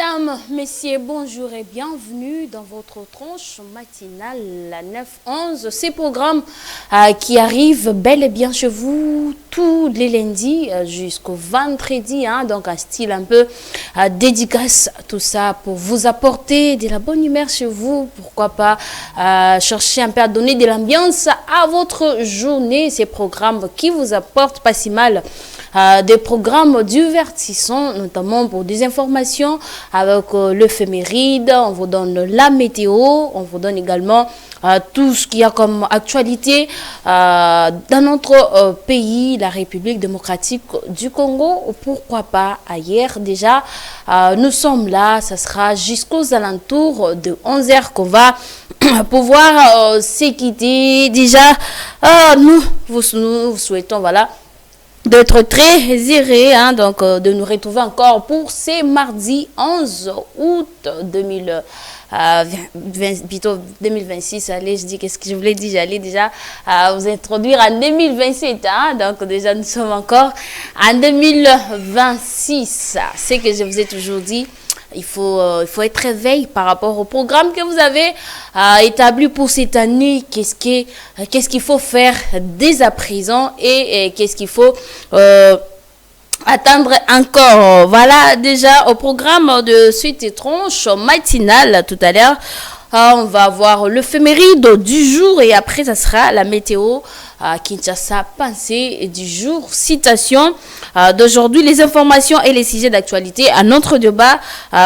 Mesdames, Messieurs, bonjour et bienvenue dans votre tranche matinale, la 9-11. Ces programmes qui arrivent bel et bien chez vous tous les lundis jusqu'au vendredi, donc un style un peu dédicace, tout ça pour vous apporter de la bonne humeur chez vous. Pourquoi pas chercher un peu à donner de l'ambiance à votre journée. Ces programmes qui vous apportent pas si mal des programmes divertissants, notamment pour des informations avec l'éphéméride, on vous donne la météo, on vous donne également tout ce qu'il y a comme actualité dans notre pays, la République démocratique du Congo, ou pourquoi pas ailleurs. Déjà, nous sommes là, ça sera jusqu'aux alentours de 11h qu'on va pouvoir s'équitter. Déjà, nous vous souhaitons, voilà, d'être très heureux, donc de nous retrouver encore pour ces mardi 11 août 2026. Allez, je dis qu'est-ce que je voulais dire, j'allais déjà vous introduire en 2027, donc déjà nous sommes encore en 2026. C'est que je vous ai toujours dit. Il faut être réveillé par rapport au programme que vous avez établi pour cette année. Qu'est-ce qu'il faut faire dès à présent et qu'est-ce qu'il faut attendre encore. Voilà déjà au programme de suite tranche matinale tout à l'heure. On va avoir l'éphéméride du jour et après ça sera la météo Kinshasa, pensée du jour, citation d'aujourd'hui, les informations et les sujets d'actualité. À notre débat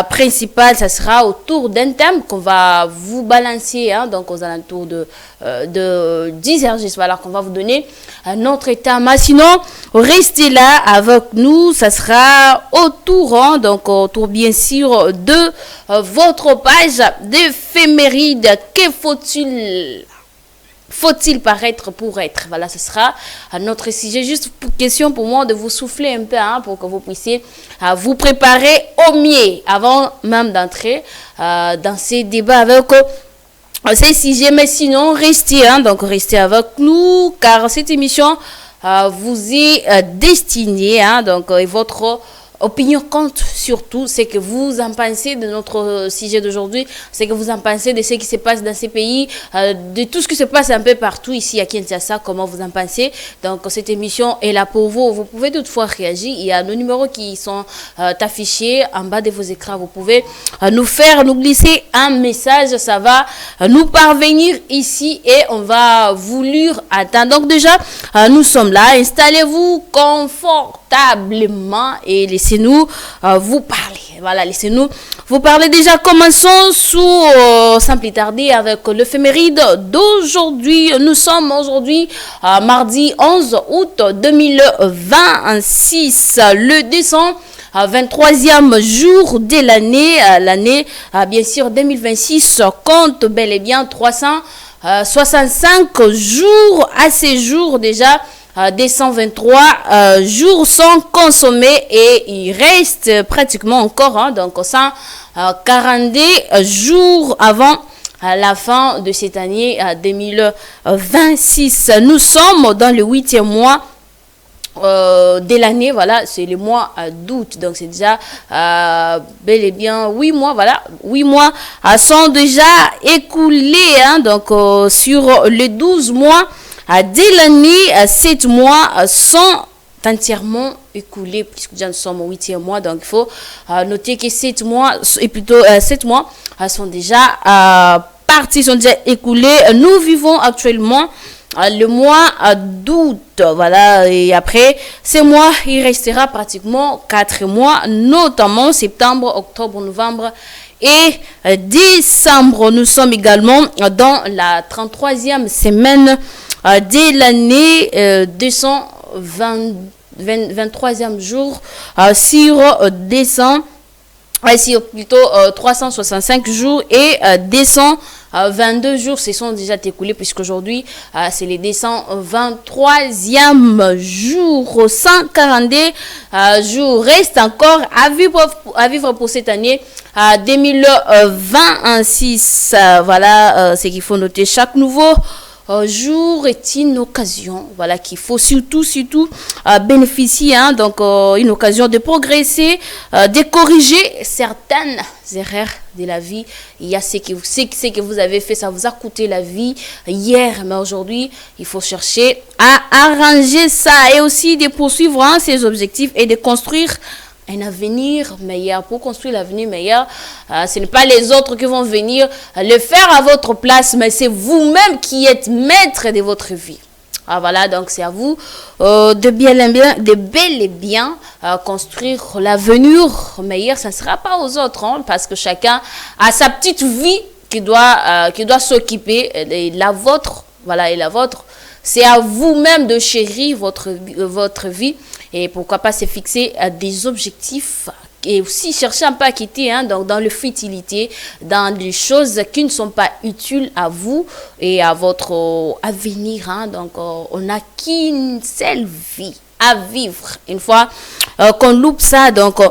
principal, ça sera autour d'un thème qu'on va vous balancer, donc aux alentours de 10h, voilà, qu'on va vous donner notre thème. Sinon, restez là avec nous, ça sera autour, donc autour bien sûr de votre page d'éphéméride. Que faut-il paraître pour être? Voilà, ce sera notre sujet. Juste question pour moi de vous souffler un peu pour que vous puissiez vous préparer au mieux avant même d'entrer dans ces débats avec ces sujets. Mais sinon, restez, donc restez avec nous car cette émission vous est destinée, donc et votre opinion compte surtout, c'est que vous en pensez de notre sujet d'aujourd'hui, c'est que vous en pensez de ce qui se passe dans ces pays, de tout ce qui se passe un peu partout ici à Kinshasa, comment vous en pensez. Donc cette émission est là pour vous. Vous pouvez toutefois réagir. Il y a nos numéros qui sont affichés en bas de vos écrans. Vous pouvez nous glisser un message. Ça va nous parvenir ici et on va vous lire à temps. Donc déjà, nous sommes là. Installez-vous confortablement et laissez-nous vous parler. Voilà, laissez-nous vous parler. Déjà, commençons sans plus tarder avec l'éphéméride d'aujourd'hui. Nous sommes aujourd'hui mardi 11 août 2026, le 223e jour de l'année. L'année, bien sûr, 2026 compte bel et bien 365 jours. À ces jours déjà, 223 jours sont consommés et il reste pratiquement encore donc 142 jours avant la fin de cette année 2026. Nous sommes dans le 8e mois de l'année, voilà, c'est le mois d'août, donc c'est déjà bel et bien 8 mois, voilà, 8 mois sont déjà écoulés, donc sur les 12 mois dès l'année, 7 mois sont entièrement écoulés, puisque déjà nous sommes au 8e mois, donc il faut noter que 7 mois, et plutôt 7 mois sont déjà partis, sont déjà écoulés. Nous vivons actuellement le mois d'août, voilà, et après ces mois, il restera pratiquement 4 mois, notamment septembre, octobre, novembre et décembre. Nous sommes également dans la 33e semaine de l'année, 223e jour sur décembre, sur plutôt 365 jours et 222 jours se sont déjà écoulés puisqu'aujourd'hui c'est les 223e jour. 142 jours restent encore à vivre pour cette année 2026. Voilà ce qu'il faut noter. Chaque nouveau jour est une occasion, voilà, qu'il faut surtout bénéficier, hein, donc une occasion de progresser, de corriger certaines erreurs de la vie. Il y a ce que vous avez fait, ça vous a coûté la vie hier, mais aujourd'hui, il faut chercher à arranger ça et aussi de poursuivre, hein, ses objectifs et de construire un avenir meilleur. Pour construire l'avenir meilleur, ce n'est pas les autres qui vont venir le faire à votre place, mais c'est vous-même qui êtes maître de votre vie. Ah, voilà, donc c'est à vous de bel et bien construire l'avenir meilleur. Ça ne sera pas aux autres, hein, parce que chacun a sa petite vie qui doit s'occuper. Et la vôtre, voilà, et la vôtre, c'est à vous-même de chérir votre vie. Et pourquoi pas se fixer des objectifs et aussi chercher un peu à quitter, hein, dans le futilité, dans les choses qui ne sont pas utiles à vous et à votre avenir. Hein. Donc, on n'a qu'une seule vie à vivre. Une fois qu'on loupe ça, donc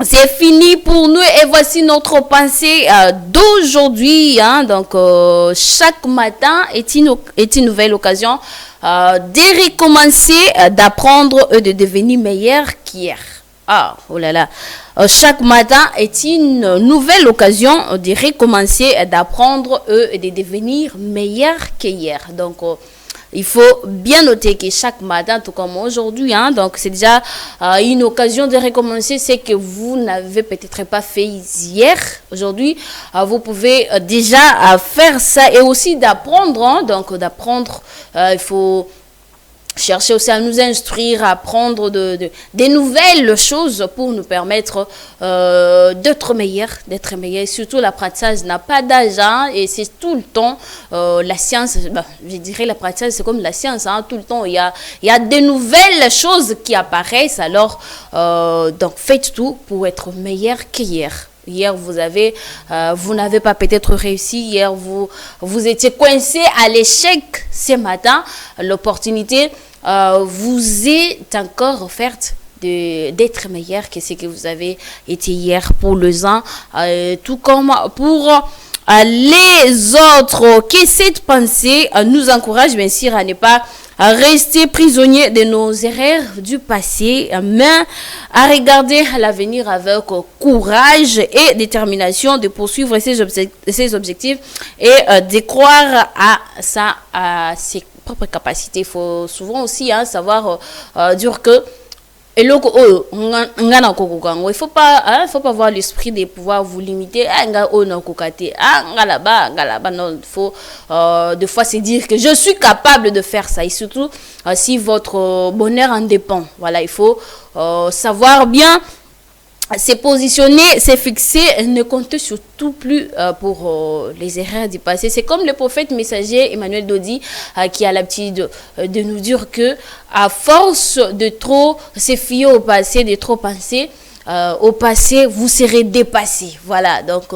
c'est fini pour nous. Et voici notre pensée d'aujourd'hui. Hein. Donc, chaque matin est une nouvelle occasion de recommencer, d'apprendre et de devenir meilleur qu'hier. Ah, oh là là. Chaque matin est une nouvelle occasion de recommencer, d'apprendre et de devenir meilleur qu'hier. Donc, il faut bien noter que chaque matin, tout comme aujourd'hui, hein, donc c'est déjà une occasion de recommencer ce que vous n'avez peut-être pas fait hier. Aujourd'hui, vous pouvez déjà faire ça et aussi d'apprendre. Hein, donc, d'apprendre, il faut chercher aussi à nous instruire, à apprendre des nouvelles choses pour nous permettre d'être meilleurs. Surtout, l'apprentissage n'a pas d'âge, hein, et c'est tout le temps la science. Je dirais l'apprentissage, c'est comme la science. Hein, tout le temps, il y a de nouvelles choses qui apparaissent. Alors, donc, faites tout pour être meilleur qu'hier. Hier, vous n'avez pas peut-être réussi. Hier, vous étiez coincé à l'échec. Ce matin, l'opportunité vous est encore offerte d'être meilleur que ce que vous avez été hier pour les uns, tout comme pour les autres. Que cette pensée nous encourage bien sûr à ne pas rester prisonnier de nos erreurs du passé, mais à regarder l'avenir avec courage et détermination, de poursuivre ses objectifs et de croire à ses propres capacités. Il faut souvent aussi, hein, savoir dire que il faut pas avoir l'esprit de pouvoir vous limiter. Non, il faut des fois se dire que je suis capable de faire ça. Et surtout, si votre bonheur en dépend. Voilà, il faut savoir bien se positionner, se fixer, ne compter surtout plus pour les erreurs du passé. C'est comme le prophète messager Emmanuel Dodi qui a l'habitude de nous dire que à force de trop se fier au passé, de trop penser au passé, vous serez dépassé. Voilà, donc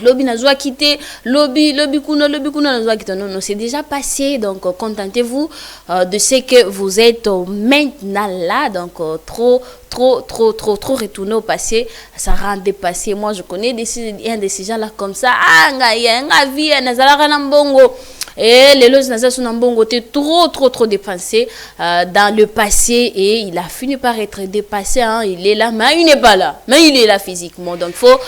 lobby n'a quitté, lobby kuna n'a quitté. Non, c'est déjà passé. Donc contentez-vous de ce que vous êtes maintenant là. Donc trop retourner au passé, ça rend dépassé. Moi, je connais un de ces gens-là comme ça. Et les lois étaient trop dépensés dans le passé et il a fini par être dépassé. Hein. Il est là, mais il n'est pas là. Mais il est là physiquement. Donc, il faut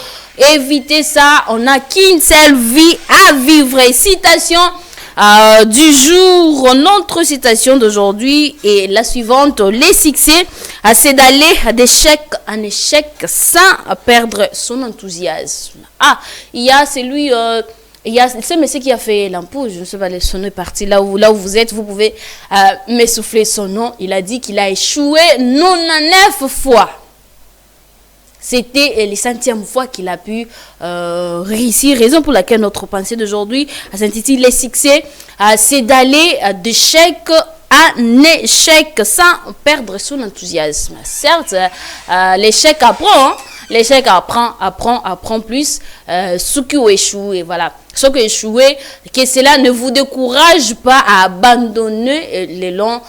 éviter ça. On n'a qu'une seule vie à vivre. Et citation du jour, notre citation d'aujourd'hui est la suivante. Les succès, c'est d'aller d'échec en échec sans perdre son enthousiasme. Il y a celui... il y a ce monsieur qui a fait l'ampoule, je ne sais pas, son nom est parti là où vous êtes, vous pouvez m'essouffler son nom. Il a dit qu'il a échoué 99 fois. C'était la 100e fois qu'il a pu réussir. Raison pour laquelle notre pensée d'aujourd'hui s'intitule les succès, c'est d'aller d'échec en échec sans perdre son enthousiasme. Certes, l'échec apprend, hein? L'échec apprend plus. Ceux qui ont échoué, voilà. Ceux qui ont échoué, que cela ne vous décourage pas à abandonner le long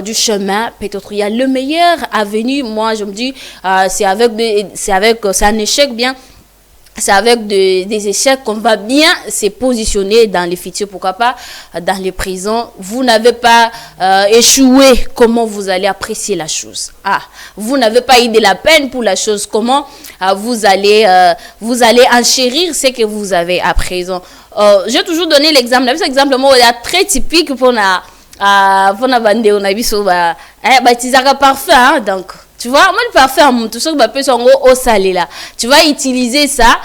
du chemin. Peut-être il y a le meilleur à venir. Moi, je me dis, c'est un échec bien. c'est avec des échecs qu'on va bien se positionner dans les futurs, pourquoi pas dans les prisons. Vous n'avez pas échoué, comment vous allez apprécier la chose? Vous n'avez pas eu de la peine pour la chose, comment vous allez enchérir ce que vous avez à présent. J'ai toujours donné l'exemple, cet exemple il est très typique pour la bande, on a vu sur parfait, hein, donc. Tu vois, moi le parfait tout ça que au salé là. Tu vas utiliser ça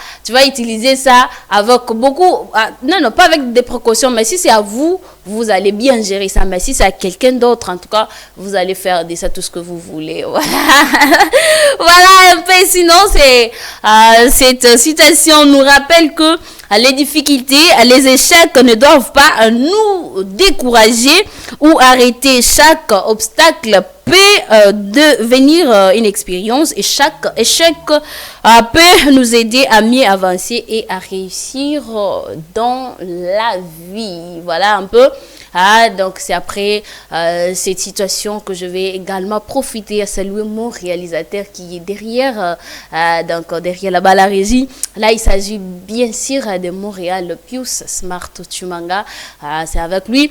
avec beaucoup non pas avec des précautions, mais si c'est à vous, vous allez bien gérer ça, mais si c'est à quelqu'un d'autre, en tout cas, vous allez faire de ça tout ce que vous voulez. Voilà. Voilà un peu, sinon c'est cette citation nous rappelle que les difficultés, les échecs ne doivent pas nous décourager ou arrêter. Chaque obstacle peut devenir une expérience et chaque échec peut nous aider à mieux avancer et à réussir dans la vie. Voilà un peu. Donc c'est après cette situation que je vais également profiter à saluer mon réalisateur qui est derrière, donc derrière là-bas la régie. Là il s'agit bien sûr de Montréal, Pius Smart Chumanga. C'est avec lui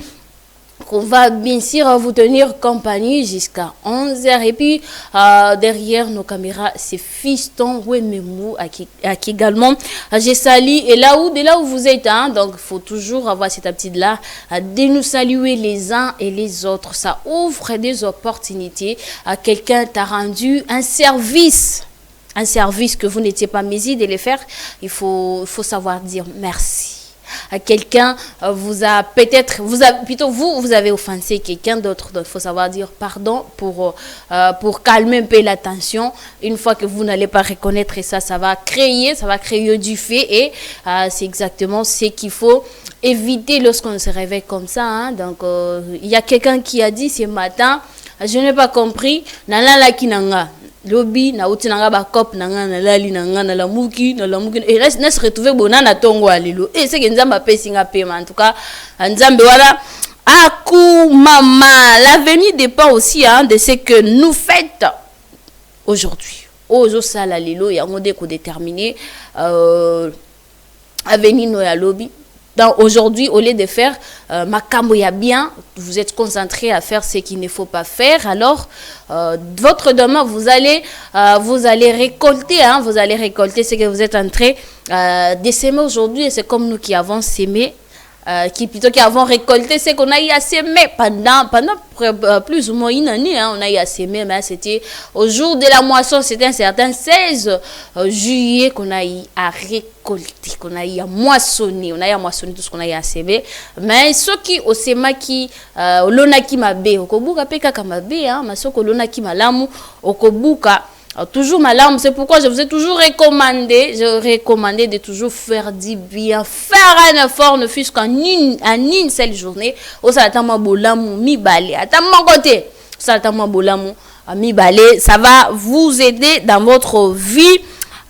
qu'on va bien sûr vous tenir compagnie jusqu'à 11h. Et puis, derrière nos caméras, c'est Fiston Wememou à qui également j'ai sali. Et de là où vous êtes, hein, donc il faut toujours avoir cette habitude-là de nous saluer les uns et les autres. Ça ouvre des opportunités. Quelqu'un t'a rendu un service que vous n'étiez pas mis de le faire. Il faut savoir dire merci. À quelqu'un vous avez offensé quelqu'un d'autre, donc il faut savoir dire pardon pour calmer un peu la tension. Une fois que vous n'allez pas reconnaître ça, ça va créer du fait et c'est exactement ce qu'il faut éviter lorsqu'on se réveille comme ça, hein. Donc il y a quelqu'un qui a dit ce matin, je n'ai pas compris, nala kinanga lobi na uti nanga ba cop nanga na lali nanga na la muki et reste ne se retrouver bonana tongo alilo et c'est que nzamba pesinga pema. En tout cas nzambe voilà aku mama. L'avenir dépend aussi, hein, de ce que nous faites aujourd'hui. Ozo sala lilo ya ngode ko déterminer avenir no ya lobi. Donc aujourd'hui, au lieu de faire makambo ya bien, vous êtes concentré à faire ce qu'il ne faut pas faire. Alors, votre demain, vous allez récolter, hein, vous allez récolter ce que vous êtes en train de s'aimer aujourd'hui. Et c'est comme nous qui avons s'aimé, qui avons récolté ce qu'on a eu à s'aimer pendant plus ou moins une année, hein, on a eu à s'aimer, mais c'était au jour de la moisson, c'était un certain 16 juillet qu'on a eu à récolter, qu'on a eu à moissonner, tout ce qu'on a eu à s'aimer. Mais ceux qui au sema qui l'ona qui m'a bé, au kobuka peka kama bé, hein, mais ceux que l'ona qui m'a lamu, au kobuka toujours ma larme, c'est pourquoi je vous ai toujours recommandé de toujours faire du bien, faire un effort, ne fût-ce qu'en une seule journée. Au salatama bolamu mi balé, à mon côté, salatama bolamu mi balé, ça va vous aider dans votre vie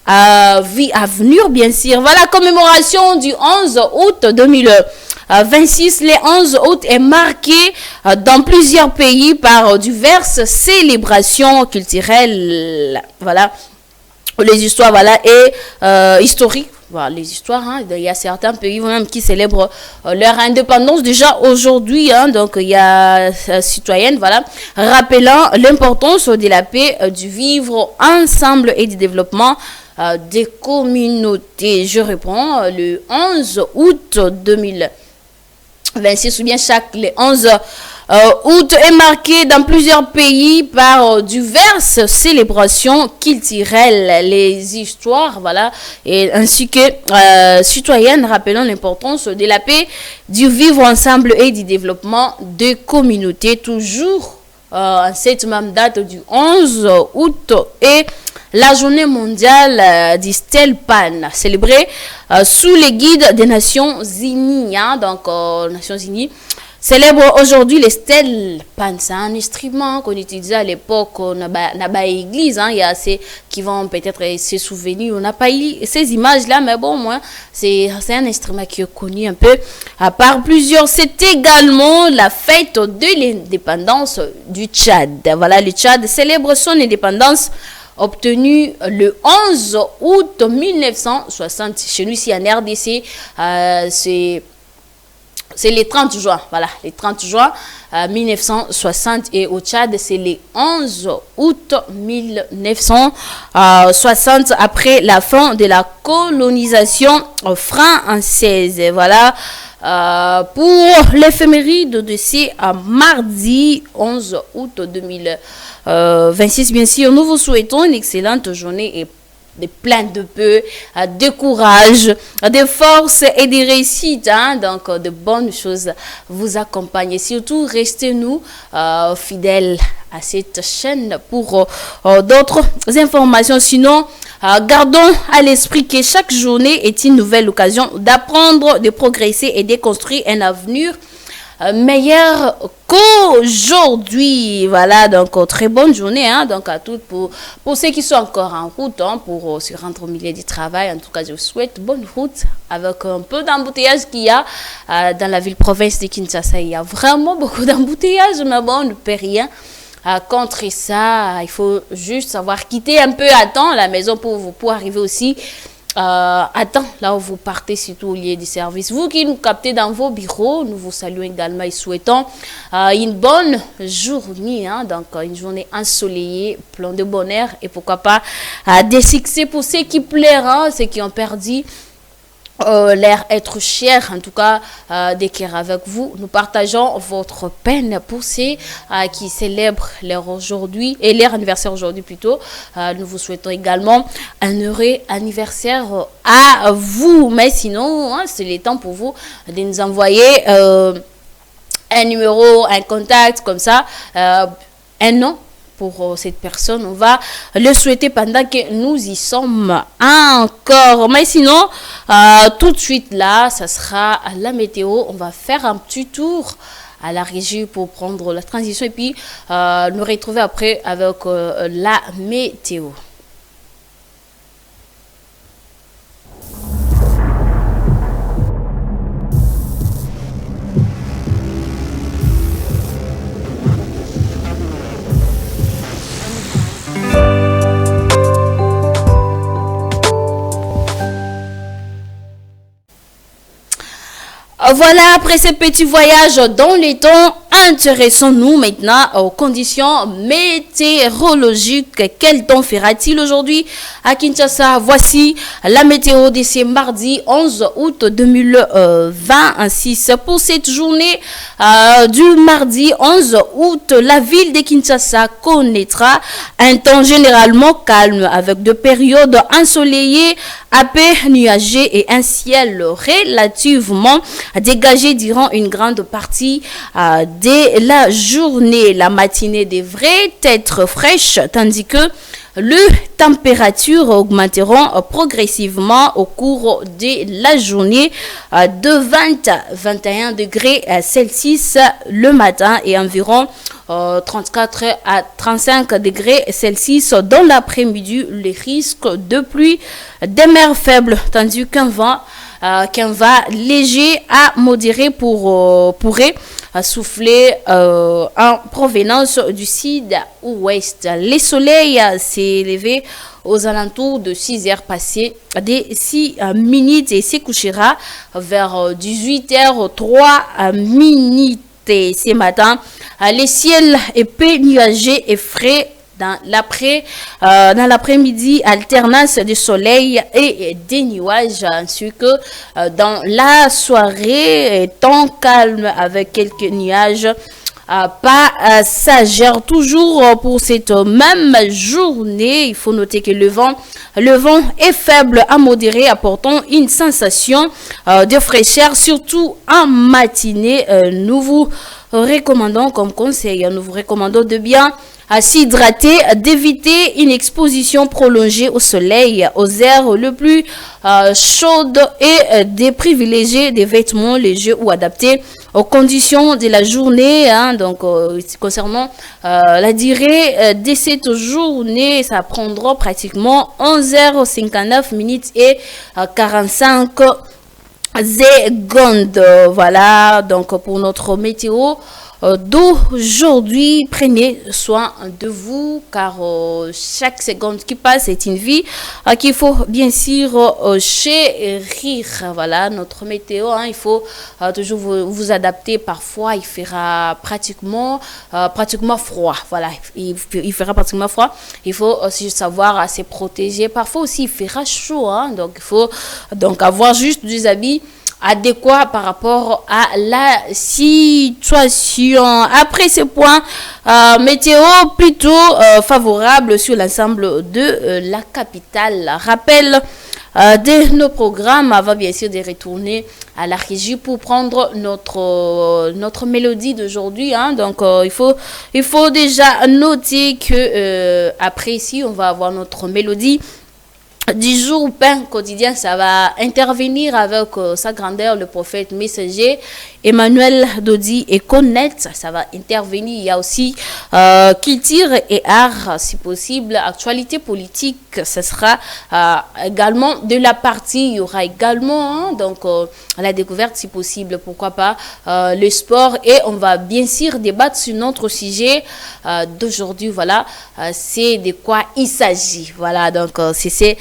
à venir, bien sûr. Voilà, commémoration du 11 août 2026. Le 11 août est marqué dans plusieurs pays par diverses célébrations culturelles, voilà, les histoires, voilà, et historiques. Voilà, les histoires, hein. Il y a certains pays même qui célèbrent leur indépendance déjà aujourd'hui, hein. Donc il y a citoyenne, voilà, rappelant l'importance de la paix, du vivre ensemble et du développement des communautés. Je réponds le 11 août 2026, ou bien le 11 août est marqué dans plusieurs pays par diverses célébrations culturelles, les histoires, voilà, et ainsi que citoyennes, rappelant l'importance de la paix, du vivre ensemble et du développement des communautés. Toujours en cette même date du 11 août et la journée mondiale du Stèle Pan, célébrée sous l'égide des Nations Unies, hein, donc Nations Unies, célèbre aujourd'hui les stèles pan. C'est un instrument qu'on utilisait à l'époque dans la église, hein. Il y a ceux qui vont peut-être se souvenir, on n'a pas eu ces images-là, mais bon, moi, c'est un instrument qui est connu un peu. À part plusieurs, c'est également la fête de l'indépendance du Tchad. Voilà, le Tchad célèbre son indépendance obtenu le 11 août 1960. Chez nous, ici en RDC, c'est les 30 juin, voilà, les 30 juin 1960, et au Tchad, c'est les 11 août 1960, après la fin de la colonisation française. Et voilà, pour l'éphéméride de ce mardi 11 août 2026, bien sûr, nous vous souhaitons une excellente journée et plein de peu, de courage, de force et de réussite. Donc, de bonnes choses vous accompagnent. Surtout, restez-nous fidèles à cette chaîne pour d'autres informations. Sinon, gardons à l'esprit que chaque journée est une nouvelle occasion d'apprendre, de progresser et de construire un avenir meilleur qu'aujourd'hui. Voilà, donc très bonne journée donc à toutes. Pour ceux qui sont encore en route pour se rendre au milieu du travail, en tout cas je vous souhaite bonne route avec un peu d'embouteillage qu'il y a dans la ville-province de Kinshasa. Il y a vraiment beaucoup d'embouteillage, mais bon, on ne peut rien contre ça. Il faut juste savoir quitter un peu à temps la maison pour arriver aussi à temps là où vous partez, surtout au lieu du service. Vous qui nous captez dans vos bureaux, nous vous saluons également et souhaitons une bonne journée, donc une journée ensoleillée, plein de bonheur et pourquoi pas des succès pour ceux qui pleurent, ceux qui ont perdu l'air être cher. En tout cas, des cœurs avec vous, nous partageons votre peine pour ceux qui célèbrent leur aujourd'hui et leur anniversaire aujourd'hui plutôt. Nous vous souhaitons également un heureux anniversaire à vous. Mais sinon, c'est le temps pour vous de nous envoyer un numéro, un contact comme ça, un nom pour cette personne. On va le souhaiter pendant que nous y sommes encore. Mais sinon, tout de suite là, ça sera la météo. On va faire un petit tour à la régie pour prendre la transition et puis nous retrouver après avec la météo. Voilà, après ce petit voyage dans les temps, intéressons-nous maintenant aux conditions météorologiques. Quel temps fera-t-il aujourd'hui à Kinshasa? Voici la météo de ce mardi 11 août 2026. Pour cette journée du mardi 11 août, la ville de Kinshasa connaîtra un temps généralement calme avec de périodes ensoleillées, à peu nuagées et un ciel relativement dégagé durant une grande partie de la journée. La matinée devrait être fraîche, tandis que les températures augmenteront progressivement au cours de la journée de 20 à 21 degrés Celsius le matin et environ 34 à 35 degrés Celsius dans l'après-midi. Les risques de pluie demeurent faibles, tandis qu'un vent léger à modéré pourrait souffler en provenance du sud-ouest. Le soleil s'est levé aux alentours de 6 heures passées des 6 minutes et se couchera vers 18h03 minutes. Et ce matin, le ciel est peu nuagé et frais. Dans l'après-midi, alternance de soleil et des nuages, ainsi que dans la soirée, temps calme avec quelques nuages passagers. Toujours pour cette même journée, il faut noter que le vent est faible à modéré, apportant une sensation de fraîcheur, surtout en matinée. Nous vous recommandons comme conseil, de bien à s'hydrater, d'éviter une exposition prolongée au soleil, aux airs le plus chaudes et de privilégier des vêtements légers ou adaptés aux conditions de la journée. Donc, concernant la durée de cette journée, ça prendra pratiquement 11h59 minutes et 45 secondes. Voilà, donc pour notre météo d'aujourd'hui, prenez soin de vous car chaque seconde qui passe est une vie qu'il faut bien sûr chérir. Voilà notre météo, hein, il faut toujours vous adapter. Parfois il fera pratiquement froid. Voilà, il fera pratiquement froid. Il faut aussi savoir se protéger. Parfois aussi il fera chaud, hein, donc il faut donc avoir juste des habits adéquat par rapport à la situation. Après ce point, météo plutôt favorable sur l'ensemble de la capitale. Rappel de nos programmes avant bien sûr de retourner à la régie pour prendre notre mélodie d'aujourd'hui, hein. Donc il faut déjà noter que après ici on va avoir notre mélodie du jour pain quotidien. Ça va intervenir avec sa grandeur le prophète messager Emmanuel Dodi et Connect. Ça va intervenir. Il y a aussi culture et art si possible, actualité politique. Ce sera également de la partie. Il y aura également donc la découverte si possible, pourquoi pas le sport, et on va bien sûr débattre sur notre sujet d'aujourd'hui. Voilà, c'est de quoi il s'agit. Voilà, donc c'est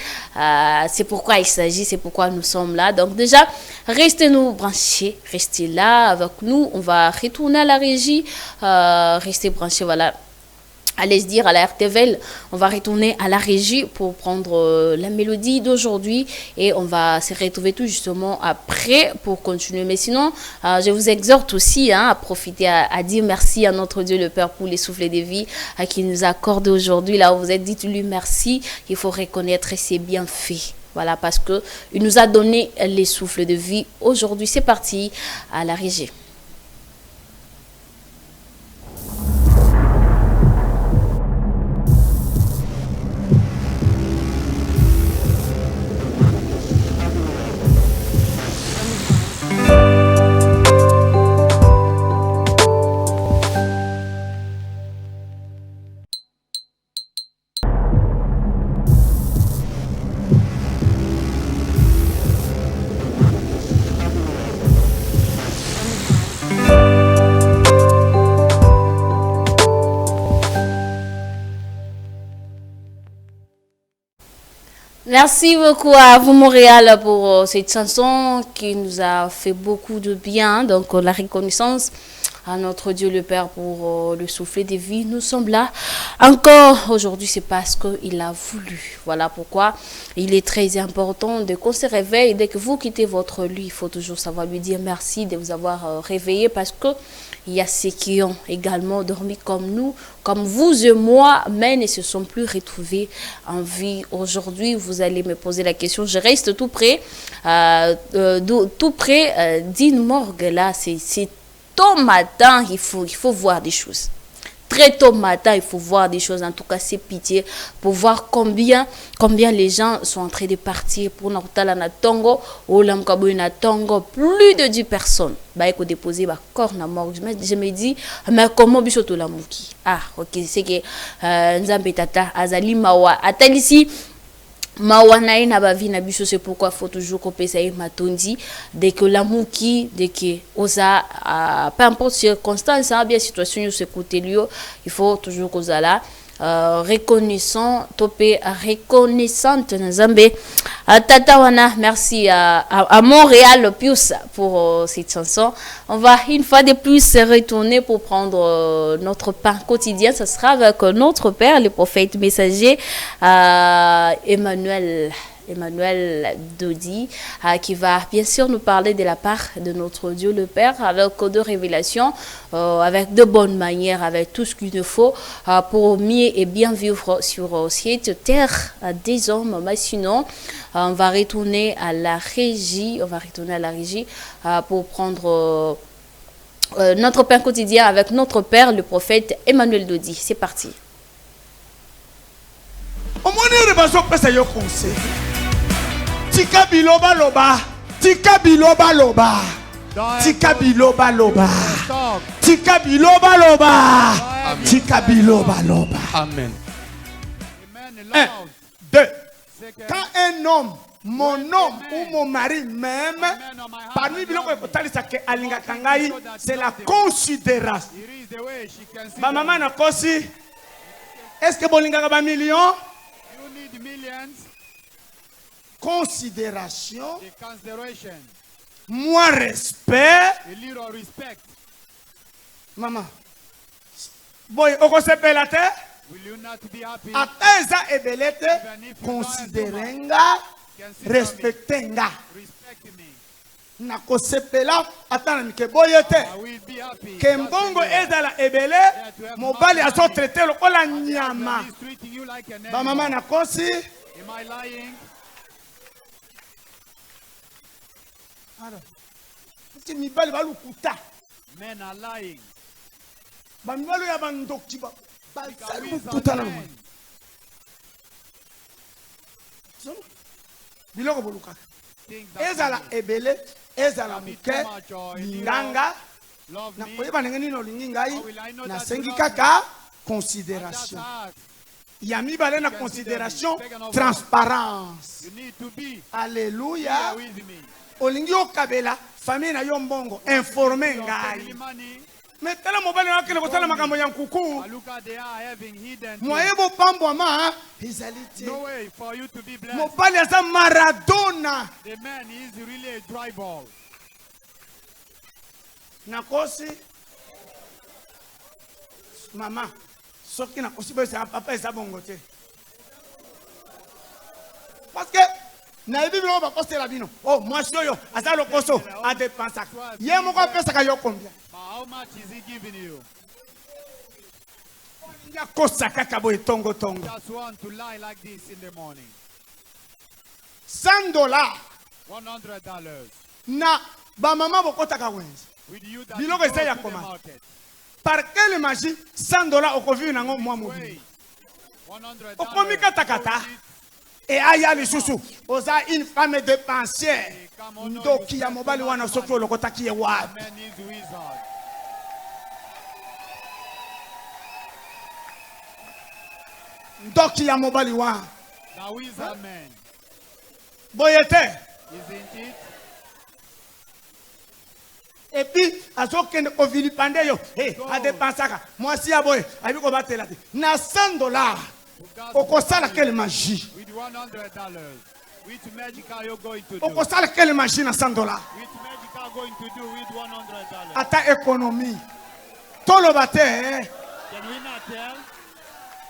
pourquoi il s'agit, c'est pourquoi nous sommes là. Donc déjà, restez-nous branchés, restez là avec nous. On va retourner à la régie, restez branchés, voilà. Allez se dire à la RTVL, on va retourner à la régie pour prendre la mélodie d'aujourd'hui et on va se retrouver tout justement après pour continuer. Mais sinon, je vous exhorte aussi à profiter, à dire merci à notre Dieu le Père pour les souffles de vie qu'il nous accorde aujourd'hui. Là où vous êtes, dites-lui merci. Il faut reconnaître ses bienfaits. Voilà, parce que il nous a donné les souffles de vie aujourd'hui. C'est parti à la régie. Merci beaucoup à vous Montréal pour cette chanson qui nous a fait beaucoup de bien. Donc la reconnaissance à notre Dieu le Père pour le soufflet de vie. Nous sommes là encore aujourd'hui, c'est parce qu'il a voulu. Voilà pourquoi il est très important de qu'on se réveille. Dès que vous quittez votre lit, il faut toujours savoir lui dire merci de vous avoir réveillé, parce que il y a ceux qui ont également dormi comme nous, comme vous et moi, mais ne se sont plus retrouvés en vie. Aujourd'hui, vous allez me poser la question. Je reste tout près, d'Ine Morgue. Là, c'est tôt matin, il faut voir des choses. Très tôt matin, il faut voir des choses. En tout cas, c'est pitié pour voir combien les gens sont en train de partir pour Nortala na Tongo ou Lamkabo na Tongo. Plus de 10 personnes. Bah, il faut déposer bah corps na mort. Je me dis, mais comment bisoto la mouki? Ah, ok, c'est que Nzambe Tata Azali Mawa Atalisi. Mawana na bavi na biso, c'est pourquoi faut toujours couper ça matondi dès que l'amour qui dès que osa peu importe circonstance, bien situation ce côté lieu, il faut toujours causa là reconnaissant topé reconnaissante Nzambe tata wana. Merci à Montréal Pius pour cette chanson. On va une fois de plus se retourner pour prendre notre pain quotidien. Ce sera avec notre père le prophète messager Emmanuel Dodi, qui va bien sûr nous parler de la part de notre Dieu le Père, avec de révélations, avec de bonnes manières, avec tout ce qu'il nous faut pour mieux et bien vivre sur cette terre des hommes. Mais sinon, on va retourner à la régie, pour prendre notre pain quotidien avec notre Père, le prophète Emmanuel Dodi. C'est parti. Tika biloba loba, tika biloba loba, tika biloba loba, tika biloba loba, tika biloba loba. Amen. 1, 2. Quand un homme mon homme ou mon mari même, parmi biloko ekotalisa ke alingaka ngai, c'est la considération. Ba maman na kosi, est-ce que bolingaka ba millions? Considération, moins respect. Maman, boy, okosepela te? Ata eza ebelete, considérenga, respectenga. Na kosepela ata na ke boyete. Kembongo ezala ebele, mobali aso traité lokola nyama. Ba maman na kosi. Am I lying? Alors, c'est mibali balukuta. Men are lying. Ba mibali ya bandoki ba balukuta na. Biloko boluka. Ezala ebele, ezala muke, linganga. Na koyeba ndenge nini olingi ngai, na sengi kaka considération. Yami balé na considération, transparence. Alléluia. Olingi okabela, famille na yo mbongo, informer ngai. Mais tala mobali na kile kosala makambo ya nkuku. Moye bo pambo ma, izalite. No way for you to be blessed. Mobali asa Maradona. The man is really a dry ball. Nakosi mama soki nakosi ba sa papa esa bongo te. Parce que na ebi bino ba kosela bino. Oh, moi soyo asa lokoso a dépenser. Ye moko pesa ka yo combien? How much is he giving you? Ya kosa kaka boy tongo tongo. Just want to lie like this in the morning. $100 $100. na ba mama bokotaka wenzi. With you that Biloko you go esa ya to the koma. market. Par quelle magie $100 okovi nango mwa mobili. $100. Okomi katakata. Et aya lisusu oza une femme dépensière. Ndoki ya mobali wana soki olokotaki ye wapi. Man is wizard. Ndoki ya mobali wana. The wizard man. Boyete. Isn't it? Et puis azokende ko vilipande yo. Eh, a dépensaka. Moi si aboye, abi ko batela te. Na $100. Okosala quelle magie. With $100. Which magic are you going to do? Okosala quelle magie na $100. Which magic are you going to do with $100? Ata économie. Toloba te. Can we not tell?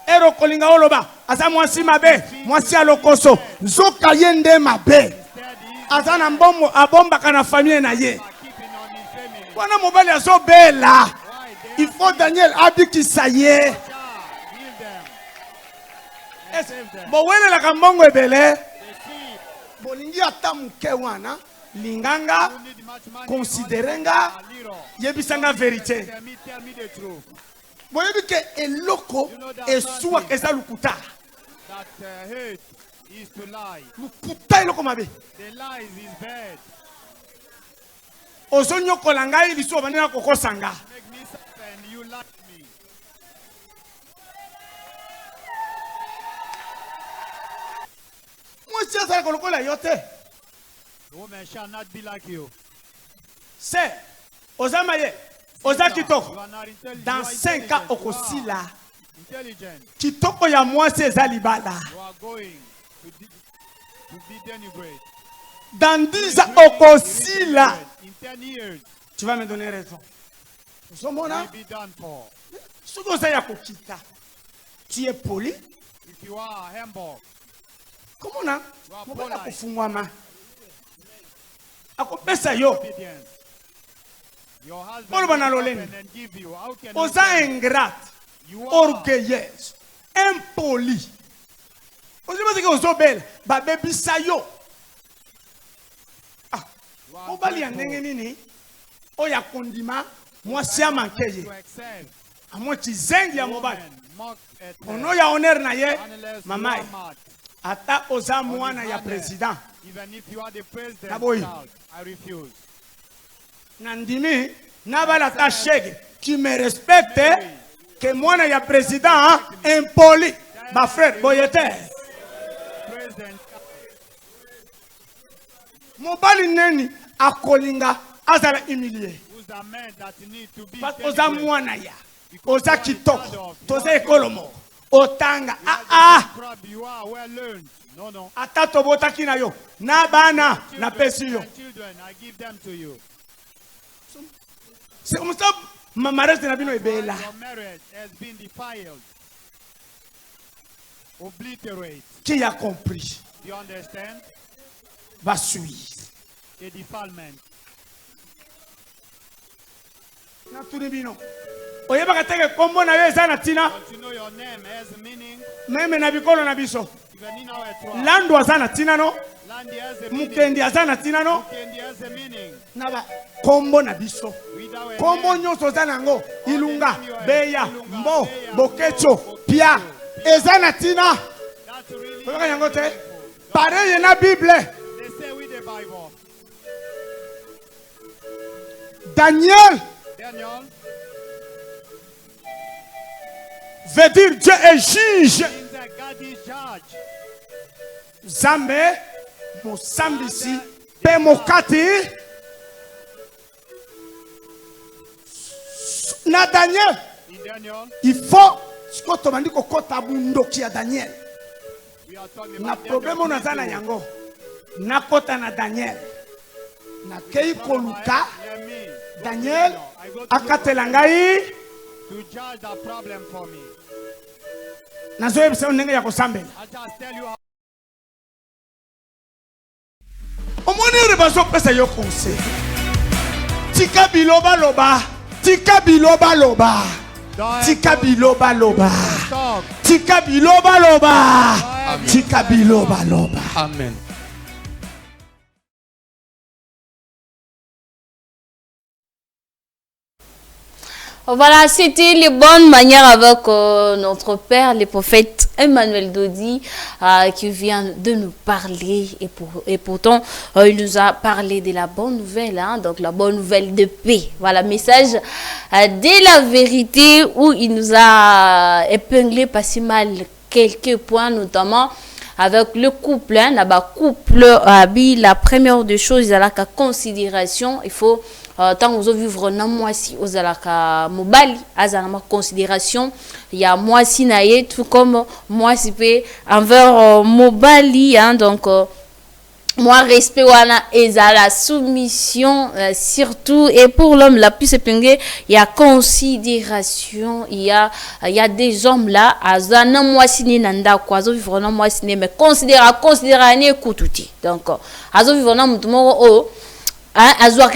Ero kolinga oloba. Asa mwasi mabe. Mwasi alokoso. Zoka yende mabe. Instead, he's Asa na mbombo abomba kana famille na ye. keeping on his family. Wana mobali azobela. Why? They Il faut Daniel abikisa ye. heal them. And save them. Bowelela mbongo ebele. They see Bolingi ata muke wana. Linganga. you need much money. Considérenga. A little. Yebisanga vérité. Tell me the truth. Boyebi ke eloko esuwa eza lukuta. That hate is to lie. Lukuta eloko mabe. The lies is bad. Ozonyokola ngai liso bandina kokosanga. Make me suffer and you like me. Mwasi azala kolokola yo te. The woman shall not be like you. Se ozama ye. Oza You kitoko. are not intelligent. Dans You are 5 ans intelligent. You okosila. are intelligent. Kitoko ya mwasi eza libala. You are going to be denigrated. Dans 10 ans okosila. In 10 years, Tu vas me donner raison. you Ozomona will be done for. soki oza ya kokita. Tu es poli. If you are humble, Komona You are mobali polite. akofungwama. Akopesa yo. obedience. Your husband Polo will bana come loleni. and give you. How can you Oza tell me? ingrate. You are. Orgueilleuse. Impoli. Ozibasi ke ozobela. Babebisa yo. You are Mobali ya grateful ndenge nini? Oya kondima. Mwasi amakeye. to excel. Amwe chizengi ya mobali. Woman mock at her. Ono ya honor na ye. Unless you Mamai. are mad. Ata oza mwana ya president. Even if you are the president, Naboyi. child, I refuse. Nandimi. Nabala ta shege. Tu me respectes. Que mwana ya president. Impoli. Ma frère, boyete. President, mobali neni akolinga azala humilié. Who's the man that need to be Parce que oza celebrated? mwana ya. Oza kitoko. Toza ekolomo. Otanga. You are well learned. No, no. Ata tobotaki na yo. Na bana na pesi yo. Children, I give them to you. C'est comme ça mariage na bino ebela. Your marriage has been defiled. Obliterate. Qui a compris? You understand? Va suivre. A defilement. Na tuni bino. Oyeba teke kombo na yo eza na tina. Don't you know your name has meaning? Meme na bikolo na biso. Even in our tribe. Lando aza na tina no. Land has a meaning. Mukendi aza na tina no. Mukendi has a meaning. Na ba kombo na biso. With our Kombo name, nyonso za nango. Ilunga, Beya, Mbo, Bokecho, Pia. Eza na tina. that's really Oyeba yango te. meaningful. Pareil na Bible. They say with the Bible. Daniel Daniel veut dire Dieu est juge. means that God is judge. Zambe, Mosambisi, Pe Mokati. Na Daniel, In Daniel, il faut ce que tu m'as dit que kota bundoki ya Daniel. we are talking Na about problème on a za na yango. Na kota na Daniel. Na kei koluka Let me Daniel I go to akatela ngai to judge the problem for me. nazoyebisa yo ndenge ya kosambela. I just tell you how Omoni ore bazopesa yo conseil. Tika biloba loba. Tika biloba loba. Tika biloba loba. talk. Tika biloba loba. Tika biloba loba. Amen. Voilà, c'était les bonnes manières avec notre père, le prophète Emmanuel Dodi, qui vient de nous parler. Et pourtant, il nous a parlé de la bonne nouvelle, hein, donc la bonne nouvelle de paix. Voilà, message de la vérité où il nous a épinglé pas si mal quelques points, notamment avec le couple, hein, la première des choses, il y a la considération, il faut tant vous vivre na moisi aux alaka mobali azana considération il y a moisi naie tout comme moisi pe envers mobali, hein, donc moi respect wana ezala soumission surtout, et pour l'homme la plus épinglée il y a considération, il y a des hommes là azana moisi ni nanda kwa zo vivre na moisi mais considérer ni kututi, donc azo vivre na mutu moko alors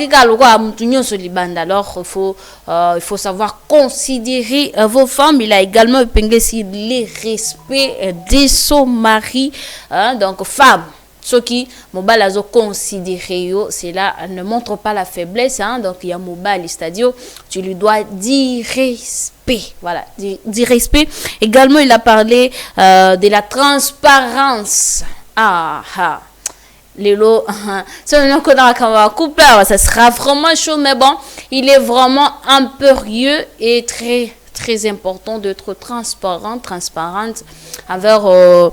il faut savoir considérer vos femmes. Il a également épinglé les respects de son mari, hein, donc femme. Ce qui mobile a considéré, cela ne montre pas la faiblesse, hein, donc il y a mobile, c'est-à-dire tu lui dois dire respect, voilà, dire respect. Également il a parlé de la transparence. Lélo, ça sera vraiment chaud, mais bon, il est vraiment impérieux et très très important d'être transparente envers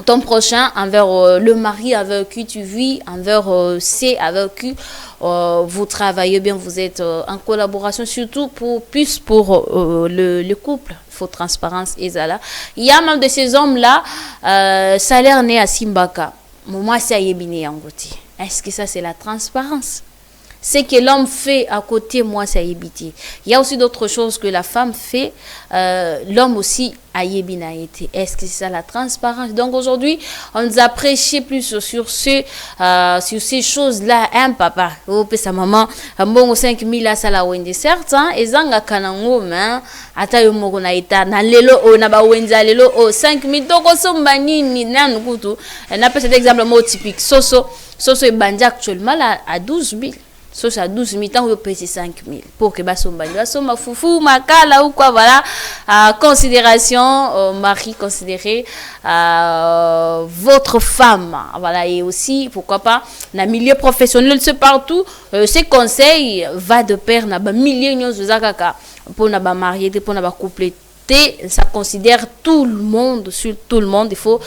ton prochain, envers le mari avec qui tu vis, envers c'est avec qui vous travaillez bien, vous êtes en collaboration, surtout pour le couple. Il faut transparence et ça là. Il y a même de ces hommes là, salaire né à Simbaka. Moi, c'est Ayébine Yangoti. Est-ce que ça, c'est la transparence? Ce que l'homme fait à côté, moi, c'est Ayébiti. Il y a aussi d'autres choses que la femme fait. L'homme aussi, Ayébine a été. Est-ce que c'est ça la transparence? Donc aujourd'hui, on nous a prêché plus sur ces choses-là. Un papa, sa maman, bon 5000 là, ça la wende certes, hein. Et zanga kanango, hein. Ata yo moko na ita na lelo o na ba wenza lelo o 5000 toko somba nini nan kutu. Na peut cet exemple mot typique. Soso e bandi actuellement là à 12 000. Soso à 12 000 temps, on peut payer 5 000 pour que basomba basomba foufou makala ou quoi, voilà. Considération, mari considéré, votre femme, voilà. Et aussi pourquoi pas dans milieu professionnel, c'est partout. Ces conseils va de pair na ba milliers de zakaka pour na ba marié, pour na ba couple. Ça considère tout le monde, sur tout le monde. Il faut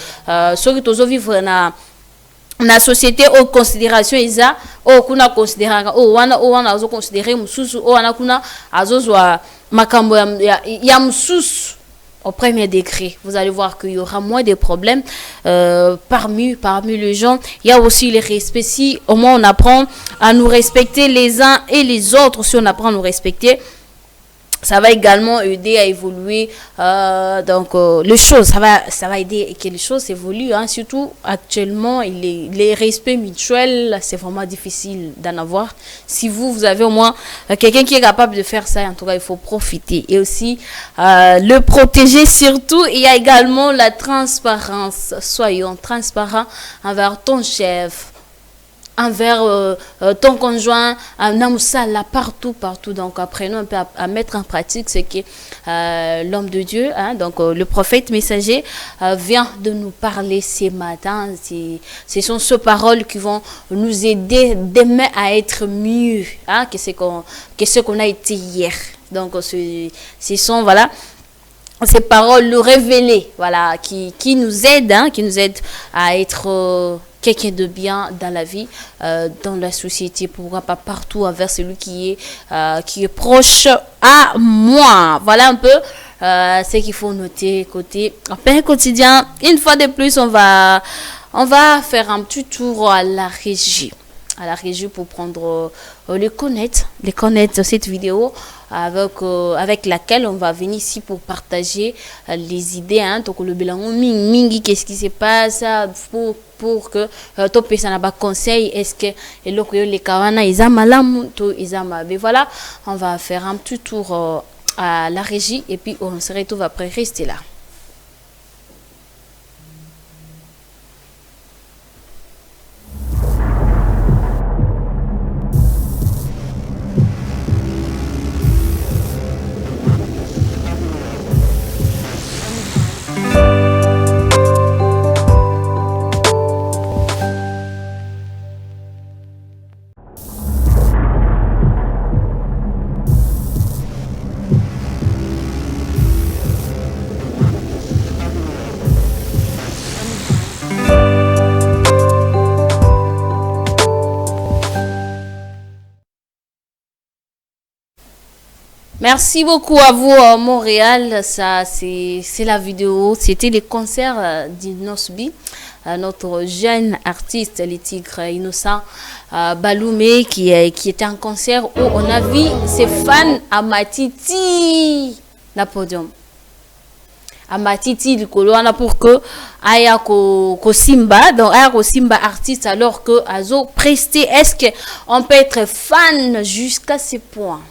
surtout vivre na société au considération isa o kuna considéranga o wana azo considérer mususu o wana kuna azozwa makambo ya mususu au premier degré. Vous allez voir qu'il y aura moins de problèmes parmi les gens. Il y a aussi le respect. Si au moins on apprend à nous respecter les uns et les autres, si on apprend à nous respecter, ça va également aider à évoluer les choses. Ça va aider que les choses évoluent. Hein. Surtout actuellement, les respects mutuels, c'est vraiment difficile d'en avoir. Si vous avez au moins quelqu'un qui est capable de faire ça, en tout cas, il faut profiter. Et aussi, le protéger surtout. Il y a également la transparence. Soyons transparents envers ton chef, envers ton conjoint, là partout. Donc, apprenons un peu à mettre en pratique ce que l'homme de Dieu, hein, donc le prophète messager, vient de nous parler ce matin. Ce sont ces paroles qui vont nous aider demain à être mieux, hein, que ce qu'on a été hier. Donc, ce sont, voilà, ces paroles nous révélées, voilà, qui nous aident, hein, à être quelqu'un de bien dans la vie, dans la société, pourquoi pas partout, envers celui qui est proche à moi. Voilà un peu ce qu'il faut noter côté pain quotidien. Une fois de plus, on va faire un petit tour à la régie pour prendre les connaître cette vidéo avec laquelle on va venir ici pour partager les idées, hein, donc le bilan mingi, qu'est-ce qui se passe pour que to pesa na ba conseil, est-ce que eloko yo le kawana izamalamu to izamabe. Voilà, on va faire un petit tour à la régie et puis on se retrouve après. Restez là. Merci beaucoup à vous, Montréal. Ça, c'est la vidéo. C'était les concerts d'Inosbi, notre jeune artiste, les Tigres Innocent Baloumé, qui était en concert où on a vu ses fans à Matiti, la podium. À Matiti, le coloana pour que aya ko Simba, donc aya ko Simba artiste, alors que Azo presté. Est-ce qu'on peut être fan jusqu'à ce point?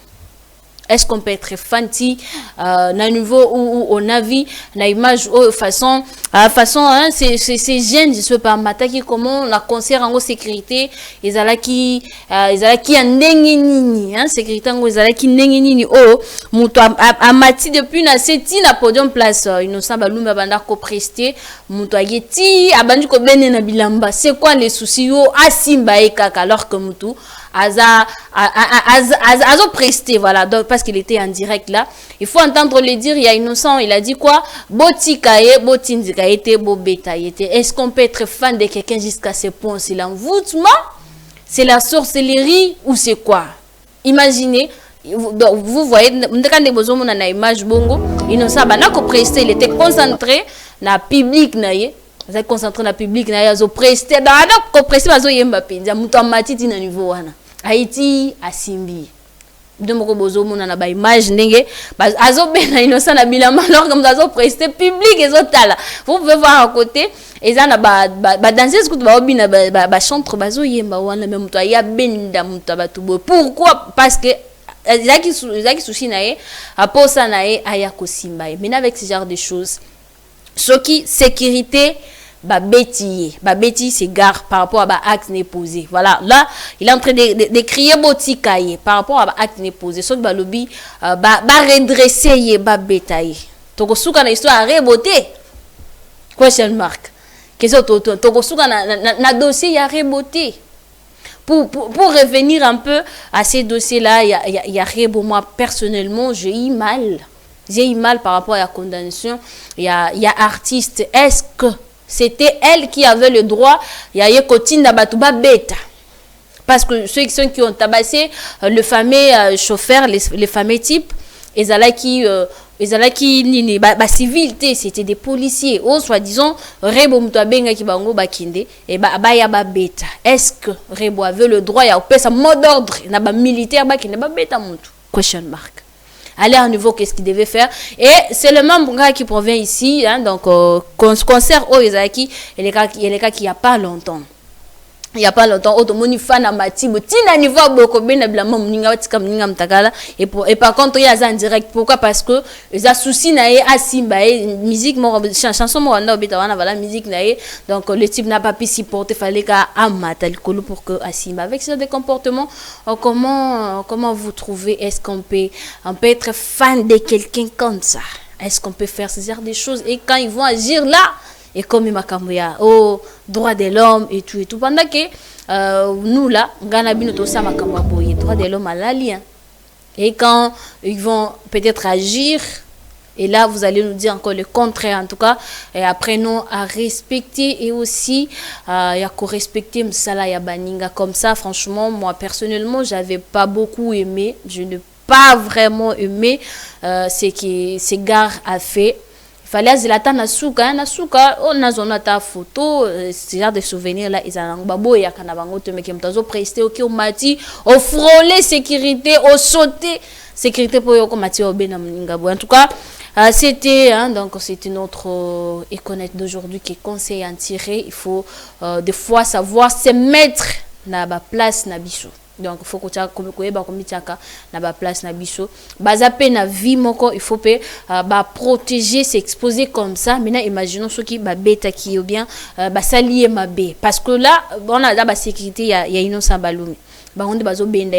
Est-ce qu'on peut être fanti na niveau où on a vu na image façon hein, c'est jeunes je sais pas mataki comment la concert en sécurité ils qui en nini hein sécurité en qui nini muto a mati depuis na seti na podium place Innocent Baloumé banda ko presté muto ayeti abandi ko bene na bilamba. C'est quoi les soucis yo asimba ekaka alors que muto azo presté, voilà, donc parce qu'il était en direct là. Il faut entendre le dire. Il y a Innocent, il a dit quoi? Botikaye, botindikaye, bobetaye. Est-ce qu'on peut être fan de quelqu'un jusqu'à ce point? C'est l'envoûtement, c'est la sorcellerie ou c'est quoi? Imaginez. Vous voyez, quand vous avez une image bongo, Innocent banako presté, il était concentré na public naie. Vous êtes concentré dans le public, vous avez presté, dans le presté, vous avez Mbappé, vous avez matiti na niveau wana. Haïti a Simbi. Donc bozo mona na ba image ndenge, azo bena Innocent na bilamba alors comme azo presté public ezotala. Vous pouvez voir à côté, eza na ba danseuse kutu ba obina ba chantre bazo yemba wana même to ya benda muta batubo. Pourquoi? Parce que Zaki souci nae aposa nae aya ko Simba. Mais avec ce genre de choses, ce qui sécurité Babeti c'est gare par rapport à acte n'est posé. Voilà, là il est en train de crier botikaye par rapport à acte n'est posé. Sauf que lobby redresser babetaye. Toko souka na histoire reboté. Question mark. Question toko souka na dossier ya reboté. Pour revenir un peu à ces dossiers là, il y a rebo. Moi personnellement j'ai eu mal par rapport à la condamnation. Il y a artiste. Est-ce que C'était elle qui avait le droit. Il y a Kotinda Batouba Beta. Parce que ceux qui ont tabassé le fameux chauffeur, les fameux types, ils allaient qui civilité, c'était des policiers. Ou soi-disant, Rebo Mutabenga qui bango bakinde, et ya beta. Est-ce que Rebo avait le droit, il y a un mot d'ordre, il y a un militaire bakinde, beta mutu? Question mark. Aller à un niveau, qu'est-ce qu'il devait faire? Et c'est le même gars qui provient ici, hein, donc, concert au Izaki, et les cas qui n'y a pas longtemps. Il n'y a pas longtemps, automoni fan à Matibo, tina niveau beaucoup bien blanc, mninga watika mninga mtakala, et par contre il y a ça en direct. Pourquoi? Parce que ils a souci naé asimba musique chanson mo wana obita wana voilà musique naé, donc le type n'a pas pu supporter, fallait qu'à amata le colo pour que asimba. Avec ce des comportements, comment vous trouvez? Est-ce qu'on peut être fan de quelqu'un comme ça? Est-ce qu'on peut faire ce genre de choses? Et quand ils vont agir là, et comme Makamouya, au droit de l'homme et tout. Pendant que nous là, Ghana bino to sa Makamouya boye, droit de l'homme à la lien. Et quand ils vont peut-être agir, et là vous allez nous dire encore le contraire en tout cas, et après nous à respecter et aussi à respecter Msala ya Baninga comme ça. Franchement, moi personnellement, j'avais pas beaucoup aimé, je n'ai pas vraiment aimé ce que ces gars a fait. Il fallait zilata nasuka on a zona ta photo ce genre de souvenirs là ils ont babo ya kana bango te meke mtazo prester OK au mati au frôler sécurité au sauter sécurité pour yo mati au bena mningabo. En tout cas c'était donc c'était notre éconnette d'aujourd'hui qui conseille en tirer. Il faut des fois savoir se mettre na ba place na biso. Donc il faut que tu na ba place na biso bazape na vie moko, il faut protéger, s'exposer comme ça. Maintenant imaginons ceux qui beta qui ou bien salier mabé, parce que là on a la sécurité, il y a innocent balumi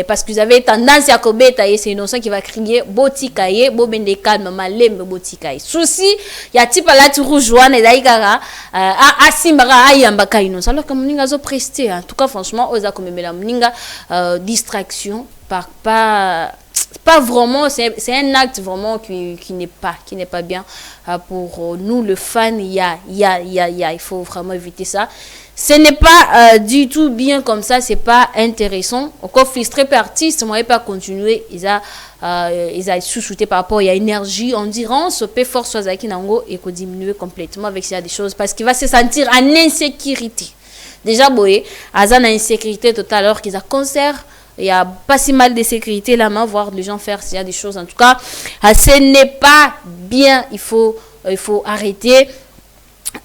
parce que vous avez tendance à kobeta et c'est innocent qui va crier botikaye bobende calme malembe botikaye souci ya tipa la tu rougeoine et daikara asimbara ayambaka innocent alors que mninga zo prester. En tout cas franchement oza komemela mninga distraction pas vraiment, c'est un acte vraiment qui n'est pas bien pour nous le fan. Il faut vraiment éviter ça. Ce n'est pas du tout bien comme ça, c'est pas intéressant. Encore frustré par artiste, moi pas continuer, ils a sous-shooté par rapport à l'énergie, endurance, peut force soit nango et que diminuer complètement avec ça des choses parce qu'il va se sentir en insécurité. Déjà boye, azan a insécurité totale alors qu'ils a concert. Il n'y a pas si mal de sécurité là, mais voir les gens faire s'il y a des choses. En tout cas, ce n'est pas bien. Il faut arrêter.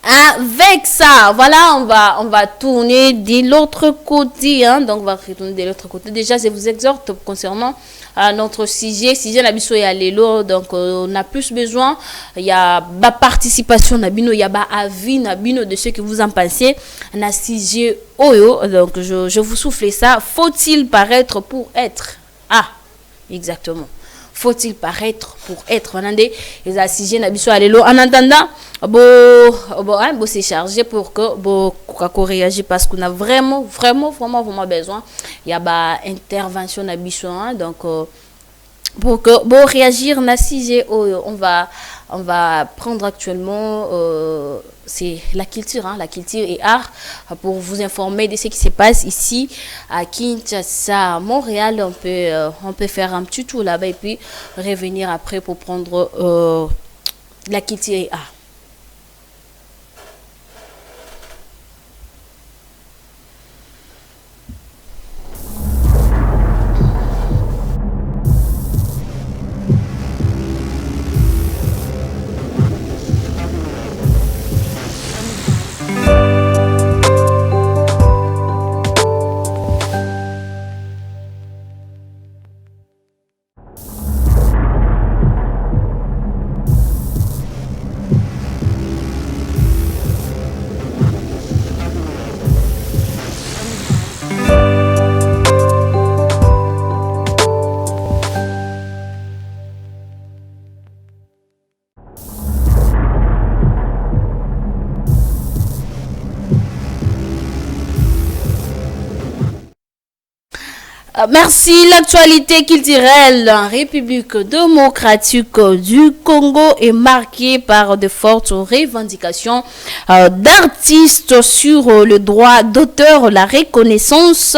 Avec ça, voilà, on va tourner de l'autre côté. Donc, on va retourner de l'autre côté. Déjà, je vous exhorte concernant notre sujet la biso ya lelo. Donc, on a plus besoin. Il y a ba participation na bino, il y a ba avis na bino de ce que vous en pensez. Na sujet oyo. Donc, je vous souffle ça. Faut-il paraître pour être? Ah, exactement. Faut-il paraître pour être? On a des sujet na biso ya lelo. En attendant, bon c'est chargé pour que qu'on réagisse parce qu'on a vraiment besoin. Il y a ba intervention na biso donc pour que réagir na sujet on va prendre actuellement c'est la culture et art pour vous informer de ce qui se passe ici à Kinshasa, à Montréal. On peut faire un petit tour là-bas et puis revenir après pour prendre la culture et art. Merci. L'actualité culturelle en République démocratique du Congo est marquée par de fortes revendications d'artistes sur le droit d'auteur, la reconnaissance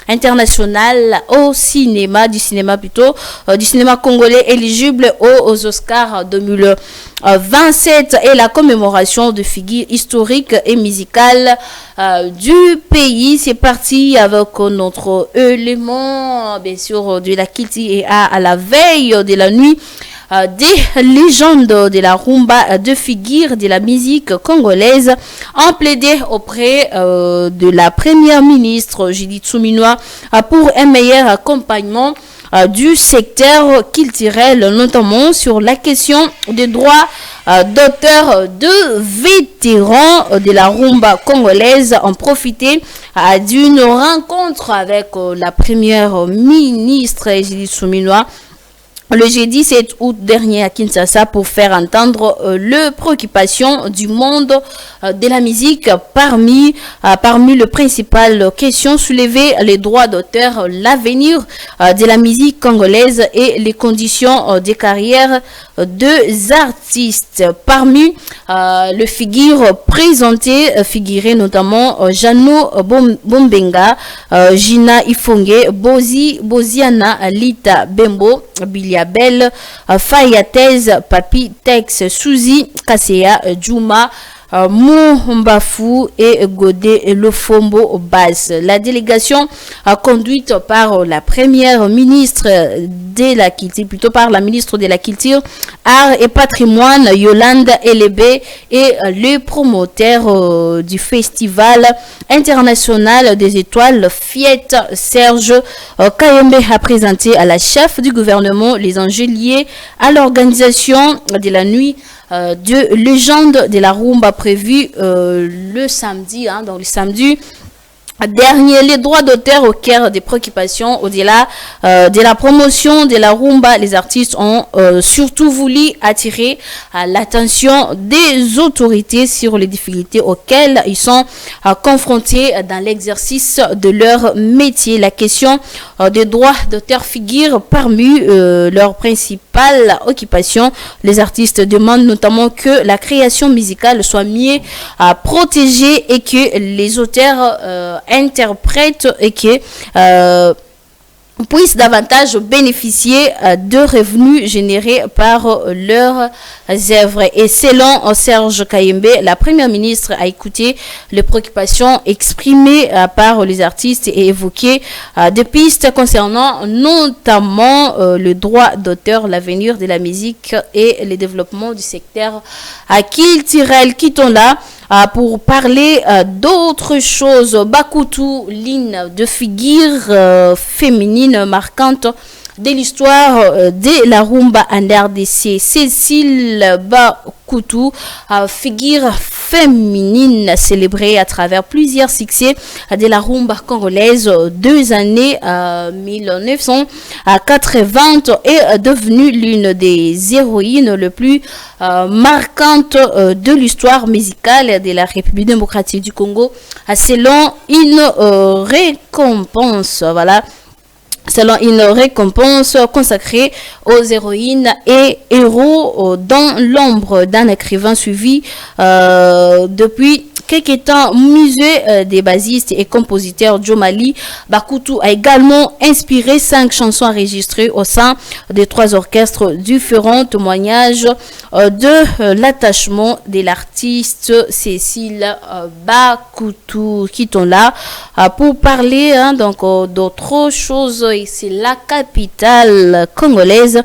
internationale au cinéma, du cinéma congolais éligible aux Oscars 2027 et la commémoration de figures historiques et musicales du pays. C'est parti avec notre élément, bien sûr, de la Kilti et à la veille de la nuit des légendes de la rumba, de figures de la musique congolaise, ont plaidé auprès de la première ministre Judith Suminwa pour un meilleur accompagnement du secteur culturel, notamment sur la question des droits d'auteur. De vétérans de la rumba congolaise ont profité d'une rencontre avec la première ministre Judith Suminwa le jeudi 7 août dernier à Kinshasa pour faire entendre les préoccupations du monde de la musique. Parmi les principales questions soulevées, les droits d'auteur, l'avenir de la musique congolaise et les conditions de carrière des artistes. Parmi les figures présentées figuraient notamment Jano Bombenga, Gina Ifonge, Boziana Lita Bembo, Biliabel, Fayatez, Papi Tex, Suzy Kasea, Juma, Mumbafu et Godé Lofombo Bas. La délégation conduite par la première ministre de la Culture, plutôt par la ministre de la Culture, Art et Patrimoine, Yolande Elebe, et le promoteur du Festival international des étoiles, Fiette Serge Kayembe, a présenté à la chef du gouvernement les enjeux liés à l'organisation de la nuit de légende de la rumba prévue le samedi, donc le samedi dernier. Les droits d'auteur au cœur des préoccupations au-delà de la promotion de la rumba. Les artistes ont surtout voulu attirer l'attention des autorités sur les difficultés auxquelles ils sont confrontés dans l'exercice de leur métier. La question des droits d'auteur figure parmi leurs principales occupations. Les artistes demandent notamment que la création musicale soit mieux protégée et que les auteurs interprètes et que puissent davantage bénéficier de revenus générés par leurs œuvres. Et selon Serge Kayembe, la première ministre a écouté les préoccupations exprimées par les artistes et évoqué des pistes concernant notamment le droit d'auteur, l'avenir de la musique et le développement du secteur culturel. Quittons là pour parler d'autres choses. Bakutu, ligne de figures féminines marquantes de l'histoire de la rumba en RDC. Cécile Bakutu, figure féminine célébrée à travers plusieurs succès de la rumba congolaise 2 années 1980, est devenue l'une des héroïnes les plus marquantes de l'histoire musicale de la République démocratique du Congo, selon une récompense. Voilà. Selon une récompense consacrée aux héroïnes et héros dans l'ombre d'un écrivain suivi depuis quelques temps, musée des basistes et compositeurs Jomali, Bakutu a également inspiré 5 chansons enregistrées au sein des 3 orchestres différents. Témoignage de l'attachement de l'artiste Cécile Bakutu. Quittons là pour parler donc d'autres choses. C'est la capitale congolaise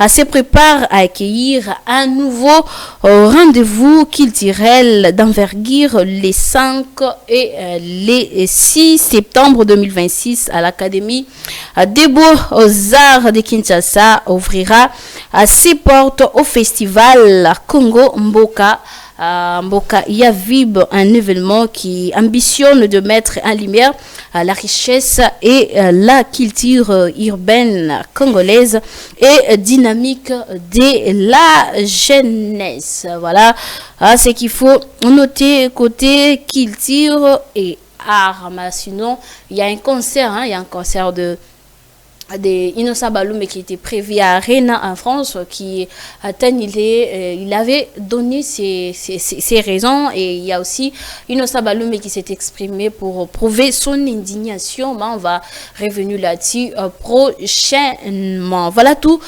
se prépare à accueillir un nouveau rendez-vous culturel d'envergure les 5 et les 6 septembre 2026 à l'Académie des Beaux-Arts de Kinshasa ouvrira ses portes au festival Congo Mboka. Mboka Yavib, un événement qui ambitionne de mettre en lumière la richesse et la culture urbaine congolaise et dynamique de la jeunesse. Voilà ce qu'il faut noter côté culture et art. Mais sinon, il y a un concert, hein, il y a un concert de Innocent Baloum qui était prévu à Rennes en France, qui il avait donné ses raisons, et il y a aussi Innocent Baloum qui s'est exprimé pour prouver son indignation. On va revenir là-dessus prochainement. Voilà tout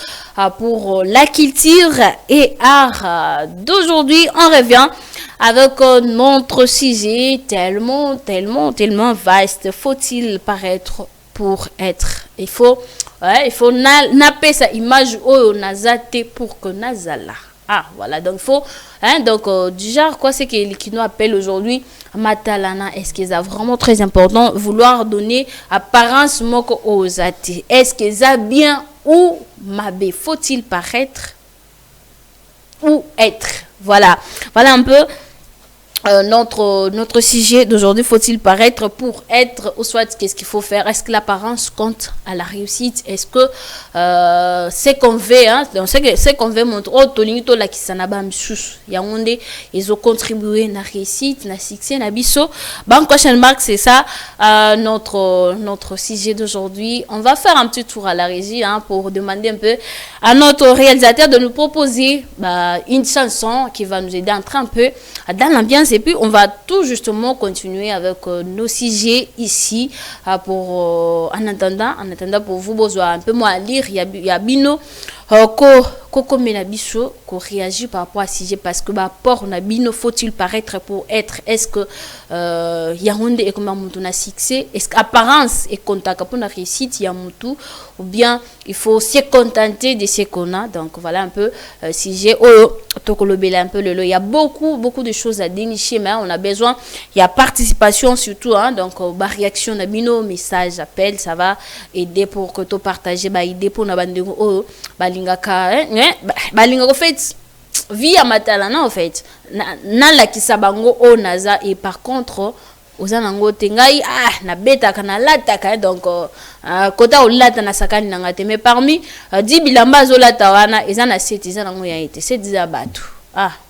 pour la culture et art d'aujourd'hui. On revient avec notre sujet tellement vaste. Faut-il paraître pour être? Il faut napper sa image au nazate pour que nazala. Ah, voilà, donc faut, hein, donc du genre, quoi, c'est qui nous appelle aujourd'hui matalana. Est-ce que c'est vraiment très important vouloir donner apparence moko aux athées? Est-ce que c'est bien ou mabé? Faut-il paraître ou être? Voilà un peu notre sujet d'aujourd'hui. Faut-il paraître pour être, ou soit qu'est-ce qu'il faut faire? Est-ce que l'apparence compte à la réussite? Est-ce que c'est qu'on veut, hein, c'est qu'on veut montrer oh tolinito la kisanaba msus yangonde ils ont contribué na réussite na succès na biso. Bon, question mark, c'est ça notre sujet d'aujourd'hui. On va faire un petit tour à la régie, hein, pour demander un peu à notre réalisateur de nous proposer une chanson qui va nous aider à entrer un peu dans l'ambiance. Et puis, on va tout justement continuer avec nos sujets ici en attendant pour vous besoin un peu moins à lire. Il y a Bino Koko Menabiso qui réagit par rapport à sujet parce que pour Nabino faut-il paraître pour être? Est-ce que Yaoundé est comme un succès? Est-ce qu'apparence est contact pour la réussite Yamutu, ou bien il faut se contenter de ce qu'on a? Donc voilà un peu sujet Tokolobela un peu le. Il y a beaucoup de choses à dénicher, mais on a besoin, il y a participation surtout, hein, donc réaction Nabino, message, appel, ça va aider pour que tu partages idée pour Nabandego balingaka, balinga en fait via matalana en fait na la kisabango o naza. Et par contre ozanango tengai na beta kana lataka, donc kota olata na sakani na ngate, mais parmi 10 bilamba zolata wana ezana 7 ezanango ya été 7 za batu.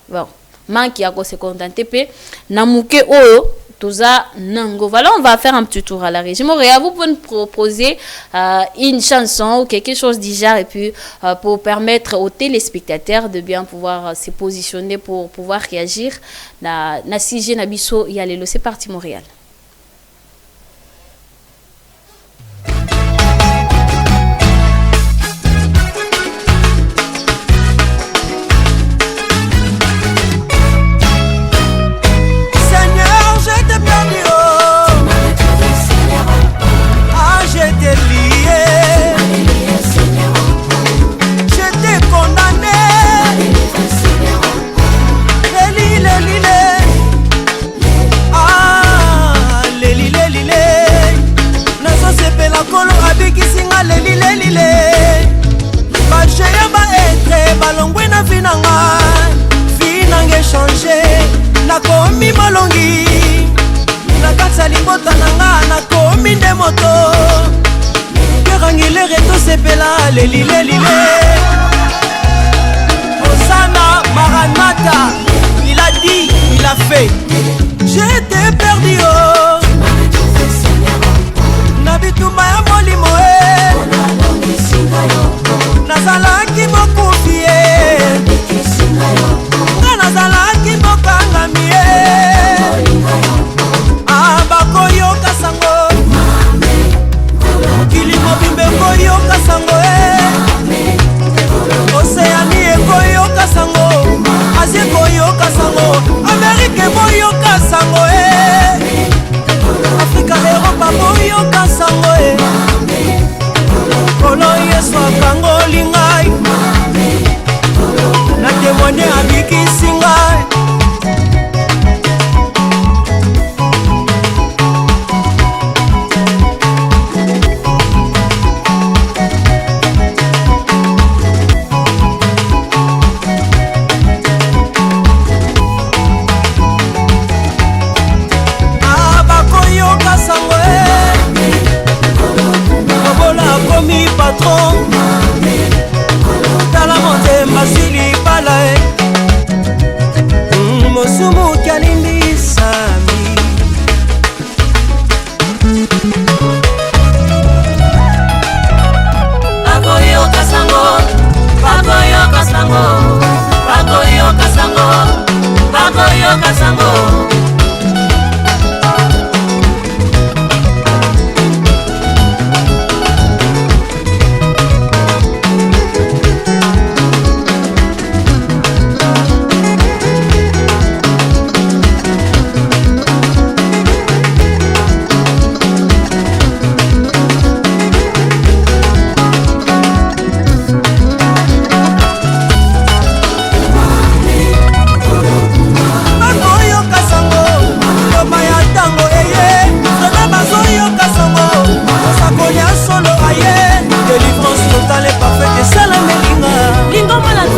Bon manki yako se contenter pe na muke oyo toza nango. Voilà, on va faire un petit tour à la régie. Montréal, vous pouvez nous proposer une chanson ou quelque chose du genre, et puis pour permettre aux téléspectateurs de bien pouvoir se positionner pour pouvoir réagir. Na CG Nabiso Yalelo, c'est parti Montréal. Nakomi malongi nakatsa libota nanga nakomi nde moto kerangile reto sepela lelilelile Osana Maranatha, il a dit, il a fait. J'étais perdu nabituma ya molimo nazalaki mokufie nazalaki mokangami bakoyoka sango kilimo bimbe koyoka sango Oceani ekoyoka sango Asie koyoka sango Amerike boyoka sango Afrika Europa boyoka sango Kolo Yesu akango lingai na témoigné abikisi ngai bakoyoka sango babola akomi patron tala motema sili pala mosumu kalindi sami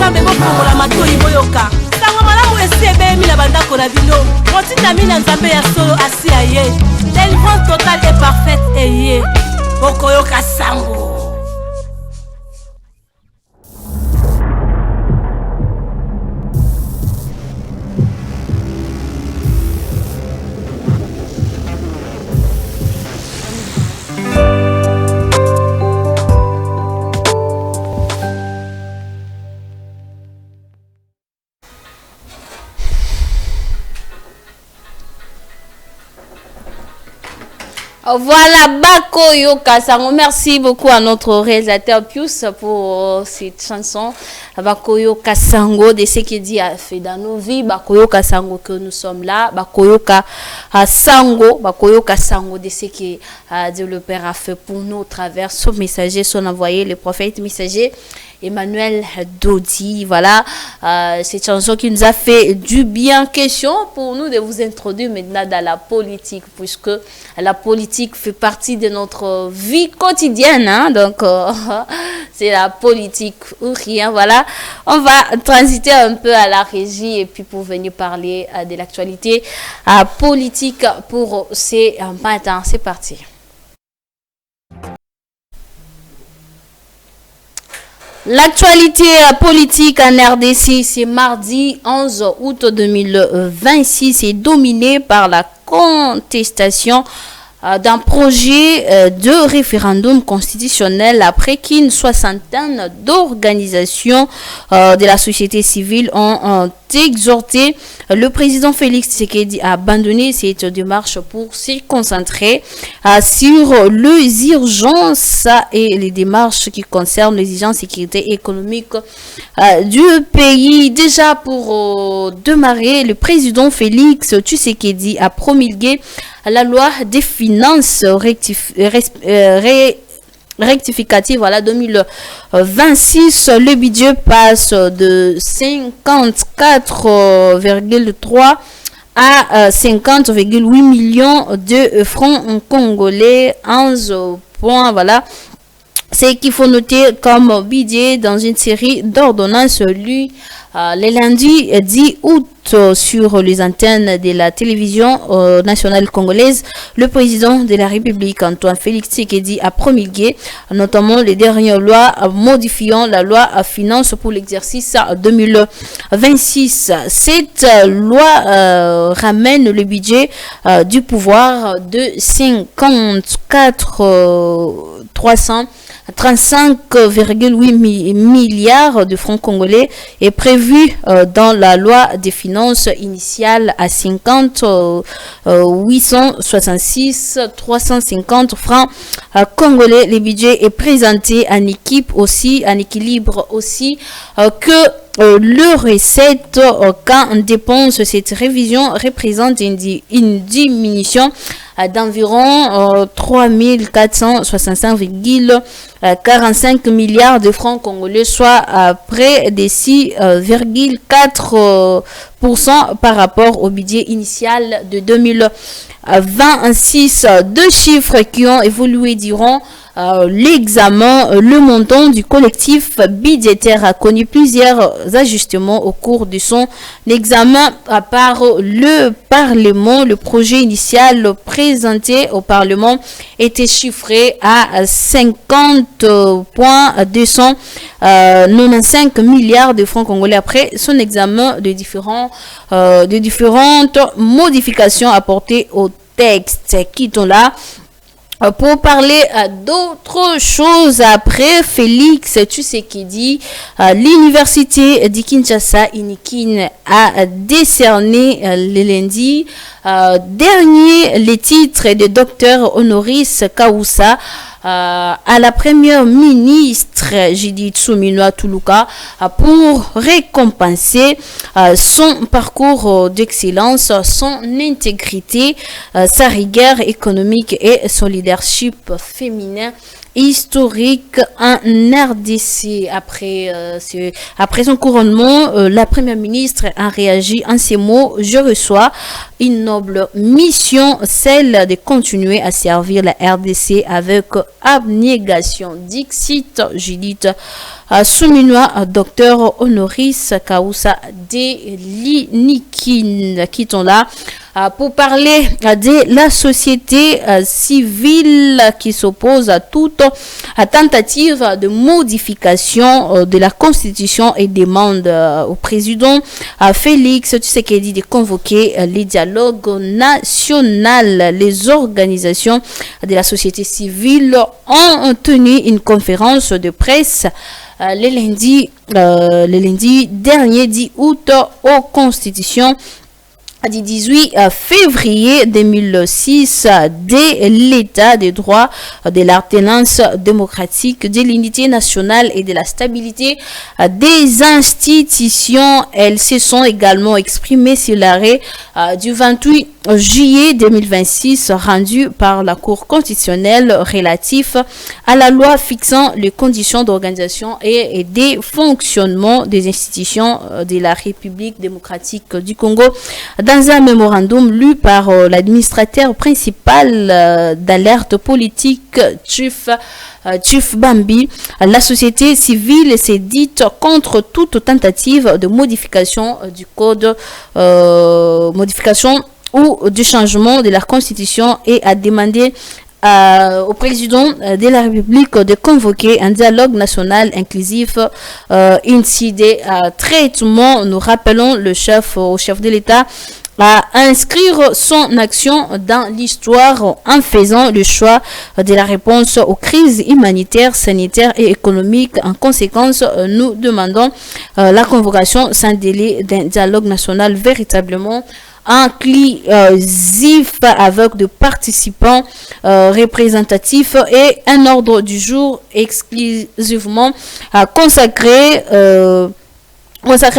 nzambe bokongola matoi boyoka sango malamu esi ebeyemi na bandako na bino motindami na nzambe ya solo asi ya ye délivrance totale et parfaite eye bokoyoka sango. Voilà, Bakoyo Kasango. Merci beaucoup à notre réalisateur Pius pour cette chanson. Bakoyo Kasango, de ce qu'il dit a fait dans nos vies. Bakoyo Kasango, que nous sommes là. Bakoyo Kasango, Bakoyo Kasango, de ce que Dieu le Père a fait pour nous, au travers son messager, son envoyé, le prophète messager Emmanuel Dodi. Voilà, cette chanson qui nous a fait du bien. Question pour nous de vous introduire maintenant dans la politique, puisque la politique fait partie de notre vie quotidienne, hein? Donc c'est la politique ou rien. Voilà, on va transiter un peu à la régie et puis pour venir parler de l'actualité politique pour ces matins. C'est parti. L'actualité politique en RDC, c'est mardi 11 août 2026, est dominée par la contestation d'un projet de référendum constitutionnel après qu'une soixantaine d'organisations de la société civile ont exhorté le président Félix Tshisekedi à abandonner cette démarche pour se concentrer sur les urgences et les démarches qui concernent les urgences sécurité économique du pays. Déjà pour démarrer, le président Félix Tshisekedi a promulgué la loi des finances rectificative, voilà, 2026, le budget passe de 54,3 à 50,8 millions de francs congolais, 11 points, voilà. C'est qu'il faut noter comme budget dans une série d'ordonnances lues le lundi 10 août sur les antennes de la télévision nationale congolaise. Le président de la République, Antoine Félix Tshisekedi, a promulgué notamment les dernières lois modifiant la loi finances pour l'exercice 2026. Cette loi ramène le budget du pouvoir de 35,8 milliards de francs congolais est prévu dans la loi des finances initiale à 866 350 francs congolais. Le budget est présenté en équilibre aussi que le recette quand dépense. Cette révision représente une diminution d'environ 3465,45 milliards de francs congolais, soit près de 6,4% par rapport au budget initial de 2026. Deux chiffres qui ont évolué durant l'examen. Le montant du collectif budgétaire a connu plusieurs ajustements au cours de son examen par le Parlement. Le projet initial présenté au Parlement était chiffré à 50,295 milliards de francs congolais après son examen de différentes modifications apportées au texte. Quittons là. Pour parler d'autres choses, après Félix Tshisekedi, l'université de Kinshasa, Inikin, a décerné le lundi dernier les titres de docteur honoris causa à la première ministre Judith Suminwa Tuluka pour récompenser son parcours d'excellence, son intégrité, sa rigueur économique et son leadership féminin historique en RDC. Après son couronnement, la première ministre a réagi en ces mots: je reçois une noble mission, celle de continuer à servir la RDC avec abnégation. Dixit Judith Souminois, docteur honoris causa de l'INIKIN. Quittons là pour parler de la société civile qui s'oppose à toute tentative de modification de la Constitution et demande au président Félix Tshisekedi de convoquer les dialogues nationaux. Les organisations de la société civile ont tenu une conférence de presse le lundi dernier 10 août aux Constitutions du 18 février 2006 de l'état de droit, de l'alternance démocratique, de l'unité nationale et de la stabilité des institutions. Elles se sont également exprimées sur l'arrêt du 28 juillet 2026 rendu par la Cour constitutionnelle relatif à la loi fixant les conditions d'organisation et des fonctionnements des institutions de la République démocratique du Congo. Dans un mémorandum lu par l'administrateur principal d'alerte politique, Tchuf Bambi, la société civile s'est dite contre toute tentative de modification du code, modification ou du changement de la Constitution, et a demandé au président de la République de convoquer un dialogue national inclusif ainsi des traitements. Nous rappelons au chef de l'État à inscrire son action dans l'histoire en faisant le choix de la réponse aux crises humanitaires, sanitaires et économiques. En conséquence, nous demandons la convocation sans délai d'un dialogue national véritablement inclusif avec des participants représentatifs et un ordre du jour exclusivement consacré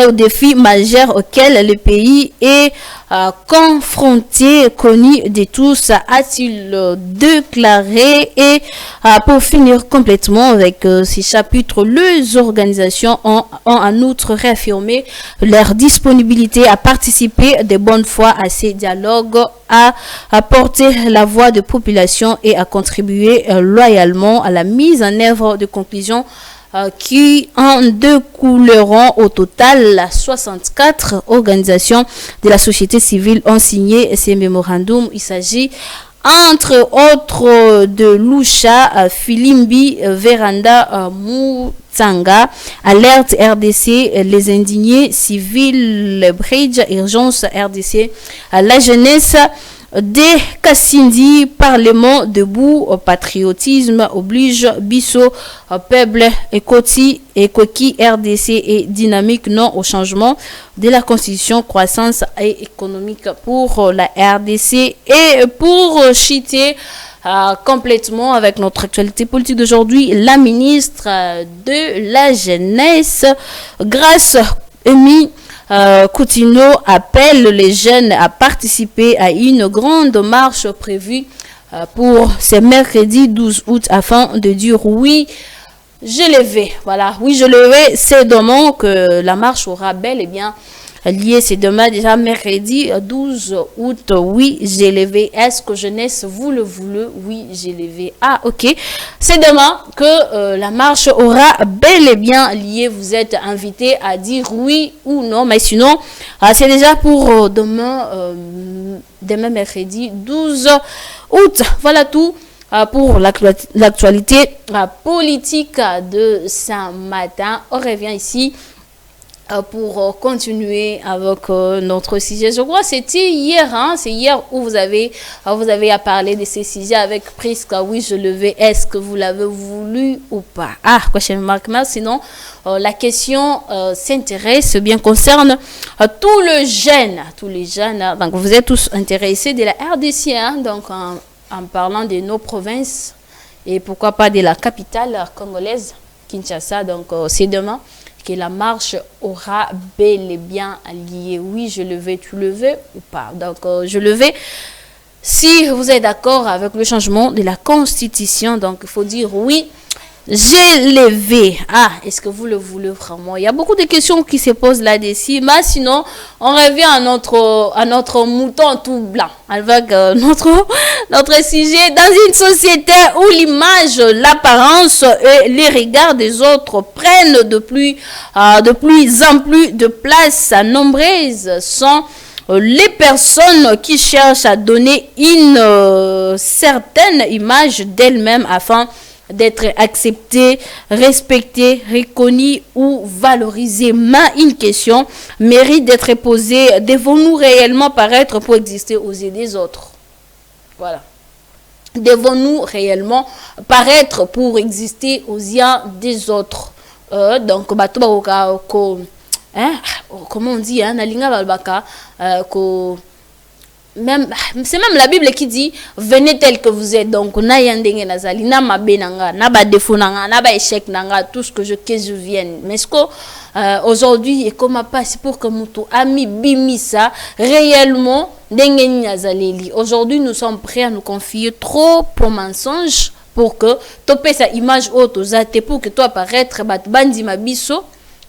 aux défis majeurs auxquels le pays est confronté, connu de tous, a-t-il déclaré. Et pour finir complètement avec ces chapitres, les organisations ont en outre réaffirmé leur disponibilité à participer de bonne foi à ces dialogues, à porter la voix de population et à contribuer loyalement à la mise en œuvre de conclusions qui en découleront. Au total, 64 organisations de la société civile ont signé ces mémorandums. Il s'agit entre autres de Lucha, Filimbi, Veranda, Mutsanga, Alerte RDC, les indignés civils, Bridge, Urgence RDC, la jeunesse des Kassindi, Parlement debout, patriotisme oblige, Bisso, Peuple, Ekoti, Ekoki, RDC et dynamique non au changement de la Constitution, croissance et économique pour la RDC. Et pour chiter complètement avec notre actualité politique d'aujourd'hui, la ministre de la Jeunesse, Grâce Emi Coutinho, appelle les jeunes à participer à une grande marche prévue pour ce mercredi 12 août afin de dire oui, je le vais. Voilà, oui, je le vais. C'est demain que la marche aura bel et bien lié. C'est demain déjà mercredi 12 août. Oui, j'ai levé. Est-ce que jeunesse, vous le voulez? Oui, j'ai levé. Ah, ok. C'est demain que la marche aura bel et bien lié. Vous êtes invités à dire oui ou non. Mais sinon, c'est déjà pour demain mercredi 12 août. Voilà tout pour l'actualité politique de ce matin. On revient ici pour continuer avec notre sujet. Je crois que c'était hier, hein? C'est hier où vous avez à parler de ces sujets avec presque oui, je le vais. Est-ce que vous l'avez voulu ou pas? Ah, quoi, je marque mal. Sinon, la question s'intéresse, bien concerne tous les jeunes. Donc, vous êtes tous intéressés de la RDC, hein? Donc, en parlant de nos provinces et pourquoi pas de la capitale congolaise, Kinshasa. Donc, c'est demain que la marche aura bel et bien lié. Oui, je le vais, tu le veux ou pas? Donc, je le vais. si vous êtes d'accord avec le changement de la constitution, donc il faut dire oui. J'ai levé. Ah, est-ce que vous le voulez vraiment? Il y a beaucoup de questions qui se posent là-dessus. Mais sinon, on revient à notre mouton tout blanc. Avec notre sujet. Dans une société où l'image, l'apparence et les regards des autres prennent de plus en plus de place, nombreuses sont les personnes qui cherchent à donner une certaine image d'elles-mêmes afin d'être accepté, respecté, reconnu ou valorisé. Mais une question mérite d'être posée. Devons-nous réellement paraître pour exister aux yeux des autres? Voilà. Devons-nous réellement paraître pour exister aux yeux des autres? Donc, comment on dit, c'est même la Bible qui dit venez tel que vous êtes. Donc na yandenge nazali na mabe nanga na ba défaut nanga na ba échec nanga, tout ce que je vienne. Mais ce que aujourd'hui et comme pas c'est pour que mutu ami bimisa réellement ndenge nazaleli. Aujourd'hui nous sommes prêts à nous confier trop pour mensonges pour que topé sa image auto zate pour que toi paraître bat bandi mabiso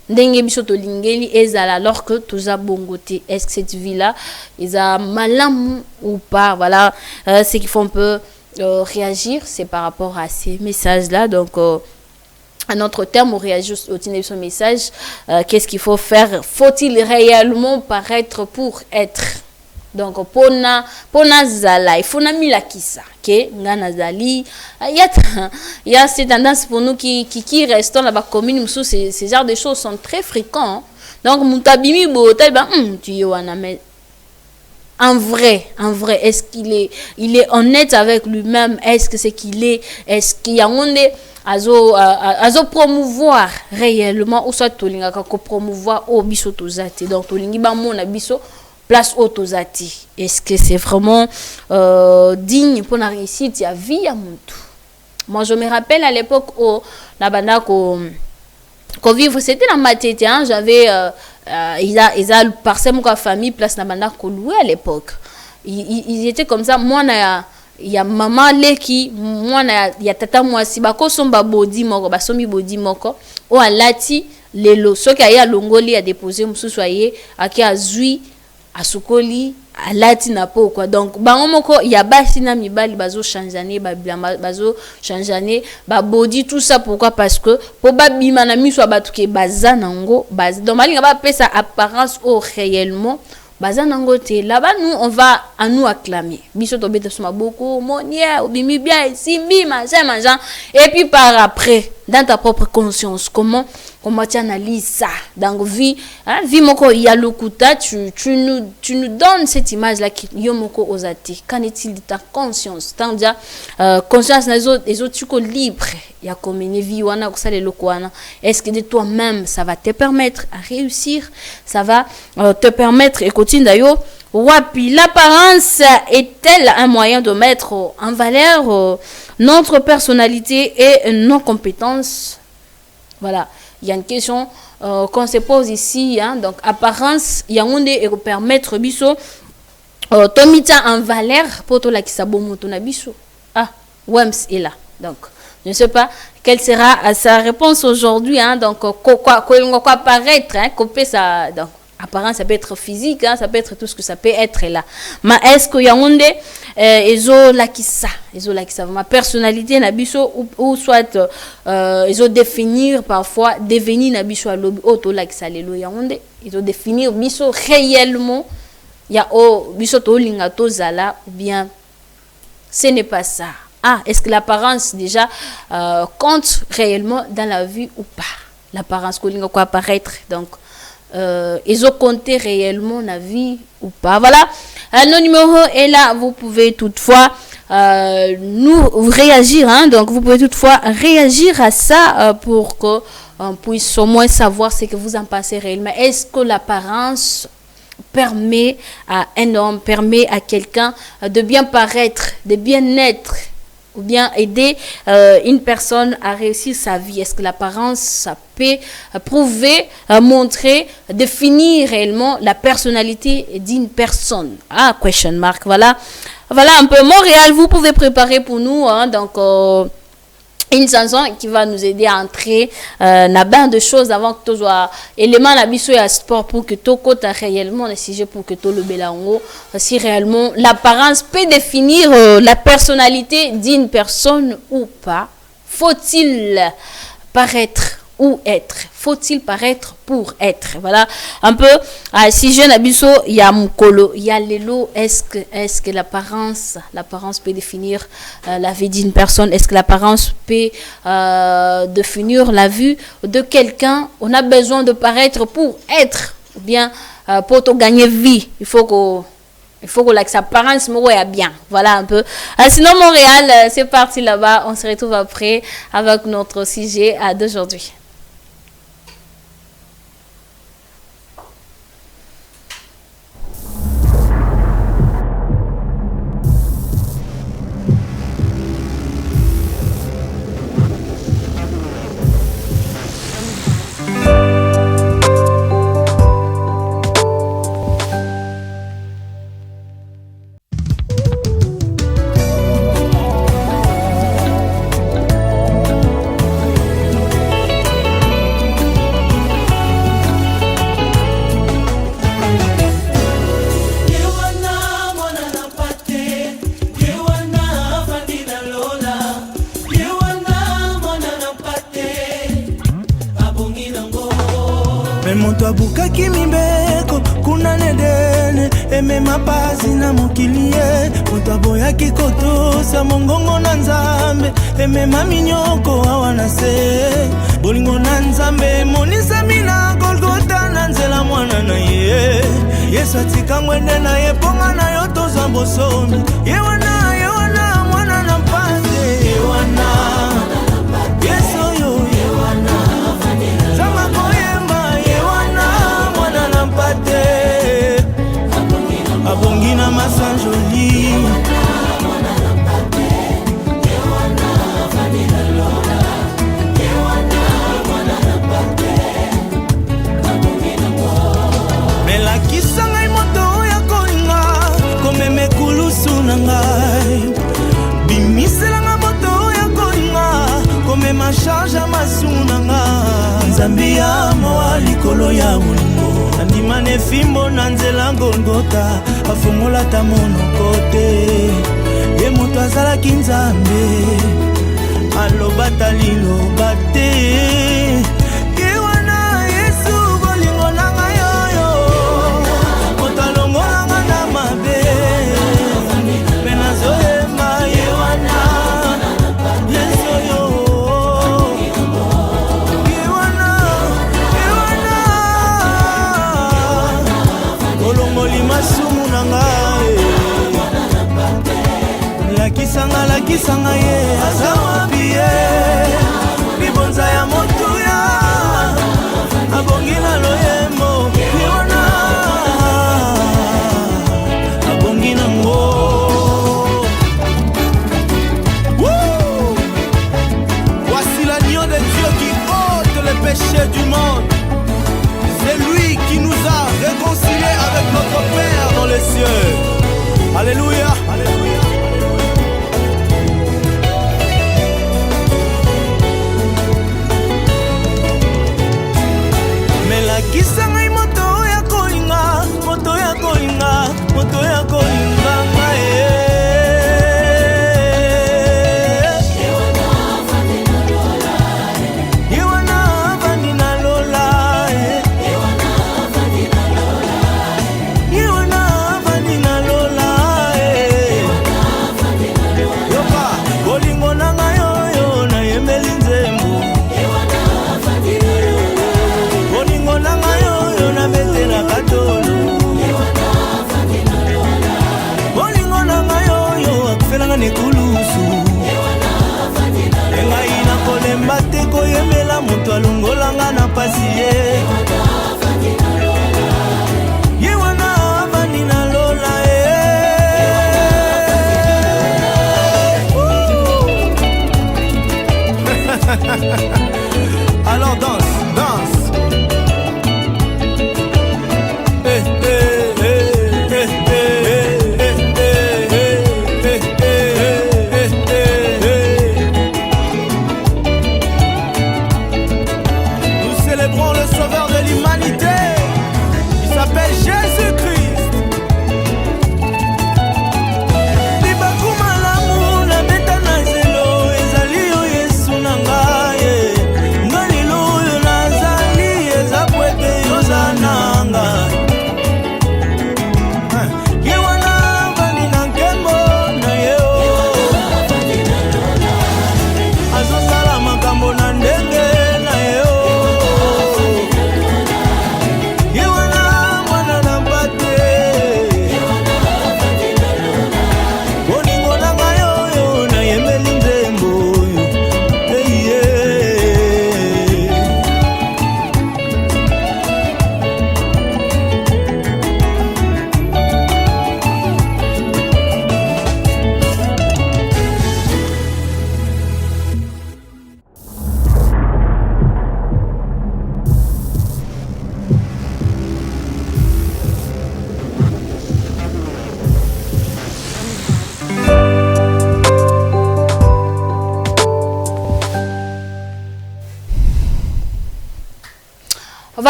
ndenge biso to lingeli ezala alors que toza bongoté. Est-ce que cette vie là ils a malam ou pas? Voilà ce qu'il faut un peu réagir, c'est par rapport à ces messages là. Donc à notre terme on réagit au titre de ce message. Qu'est-ce qu'il faut faire? Faut-il réellement paraître pour être? Donc pona zala il faut na milakisa que ngana zali il y a cette tendance pour nous qui restons là bas commune sous ces genres de choses sont très fréquents. Donc mutabimi botai ba tu yoana mais en vrai est-ce qu'il est honnête avec lui-même? Est-ce que c'est qu'il est-ce qu'il y a azo promouvoir réellement ou soit tolinga ko promouvoir au biso tozate. Donc tolingi ba mona biso place autosati. Est-ce que c'est vraiment digne pour la réussite? Il y a vie à mon tout. Moi, je me rappelle à l'époque où la banda qu'on vivre, c'était dans ma tête. Hein, j'avais, ils a par ma famille place la banda qu'on louait à l'époque. Ils étaient comme ça. Moi, il y a maman leki, moi, il y a tata moi si bako somba body moko, basomi body moko. Ou à lati lelo. Ce qui a longoli a déposé moussou soyez à qui a zui à sukoli à latina po quoi. Donc bango moko ya basi na mibali bazo changer bazo changer ba body tout ça. Pourquoi? Parce que pour ba bima na miso abatuke baza nango base donc malinga ba pesa apparence au réellement baza nango te. Là-bas nous on va à nous acclamer biso to bete suma beaucoup monia obimi bien simbi machin et puis par après dans ta propre conscience comment tu analyses ça dans vie hein vie moko ya lokuta tu nous donnes cette image là qui yomoko osati. Qu'en est-il de ta conscience? Tant déjà conscience les autres tu es libre ya comme une vie wana ko sale lokwana. Est-ce que de toi-même ça va te permettre à réussir? Ça va te permettre et continue d'ailleurs wapi l'apparence est-elle un moyen de mettre en valeur notre personnalité et nos compétences? Voilà, il y a une question qu'on se pose ici, hein. Donc apparence, il y a un et permettre biso tomita en valeur pour tout la qui sabomo ton abiso. Ah, Wems est là. Donc je ne sais pas quelle sera sa réponse aujourd'hui, hein. Donc quoi paraître, hein, couper ça. Donc apparence, ça peut être physique, hein, ça peut être tout ce que ça peut être là. Mais est-ce qu'il y a un ezo la qui ça ma personnalité na biso ou soit ezo définir parfois devenir na biso alobi auto la qui ça lelo ya onde ezo définir biso réellement ya o biso to linga to zala ou bien ce n'est pas ça. Ah, est-ce que l'apparence déjà compte réellement dans la vie ou pas? L'apparence kolinga quoi apparaître donc ils ont compté réellement la vie ou pas. Voilà, le numéro est là. Vous pouvez toutefois nous réagir, hein. Donc vous pouvez toutefois réagir à ça pour que on puisse au moins savoir ce que vous en pensez réellement. Est-ce que l'apparence permet à un homme, permet à quelqu'un de bien paraître, de bien être, ou bien aider une personne à réussir sa vie? Est-ce que l'apparence, ça peut prouver, montrer, définir réellement la personnalité d'une personne? Ah, question mark, voilà. Voilà un peu Montréal, vous pouvez préparer pour nous, hein, donc une chanson qui va nous aider à entrer na bain de choses avant que tout soit élément la biso et sport pour que tout côté réellement le sujet pour que tout le belango si réellement l'apparence peut définir la personnalité d'une personne ou pas. Faut-il paraître ou être? Faut-il paraître pour être? Voilà un peu. Si jeune abisso, il y a mukolo, il y a lelo. Est-ce que l'apparence peut définir la vie d'une personne? Est-ce que l'apparence peut définir la vue de quelqu'un? On a besoin de paraître pour être, ou bien pour te gagner vie. Il faut que l'apparence me bien. Voilà un peu. Sinon Montréal, c'est parti là-bas. On se retrouve après avec notre sujet d'aujourd'hui. Moto abukaki mibeko kuna nedene emema pasi na mokilie moto aboyaki kotosa mongongo na nzambe emema minyoko awa na se bolingo na nzambe monisa mina Golgota na nzela mwana na ye Yesu atika mwende na ye ponga na yo toza bosomi yewana mwana na mpande yewana Yesu yo yewana Zama koyemba abongina masanjoli melakisa ngai moto ya kolinga komeme kulusu na ngai bimiselanga moto ya kolinga komema charge masumu na ngai nzambi ya mawa likolo ya molingo andimane fimbo na nzela Golgota afungola ta monoko te ye moto azalaki nzambe aloba ta liloba te ye wana Yesu bolingo na ngai oyo moto alongolanga na mabe mpe nazoyemba ye wana Yesu oyo masumu na ngai lakisanga ye aza wapi ye libonza ya motuya abongi na loyembo yona abongi nango voici l'agneau de Dieu qui ôte les péchés du monde. C'est lui qui nous a réconciliés avec notre Père dans les cieux. Alléluia. Alléluia. Mais la kisanga moto ya kolinga, moto ya kolinga, moto ya kolinga ngae.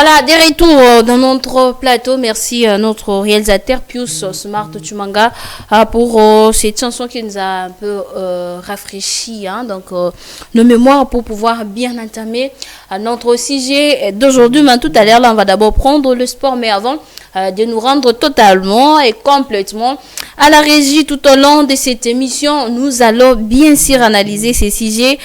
Voilà, des retours dans notre plateau. Merci à notre réalisateur Pius Smart Chumanga pour cette chanson qui nous a un peu rafraîchi. Donc, nos mémoires pour pouvoir bien entamer notre sujet d'aujourd'hui. Mais tout à l'heure, là, on va d'abord prendre le sport. Mais avant de nous rendre totalement et complètement à la régie tout au long de cette émission, nous allons bien sûr analyser ces sujets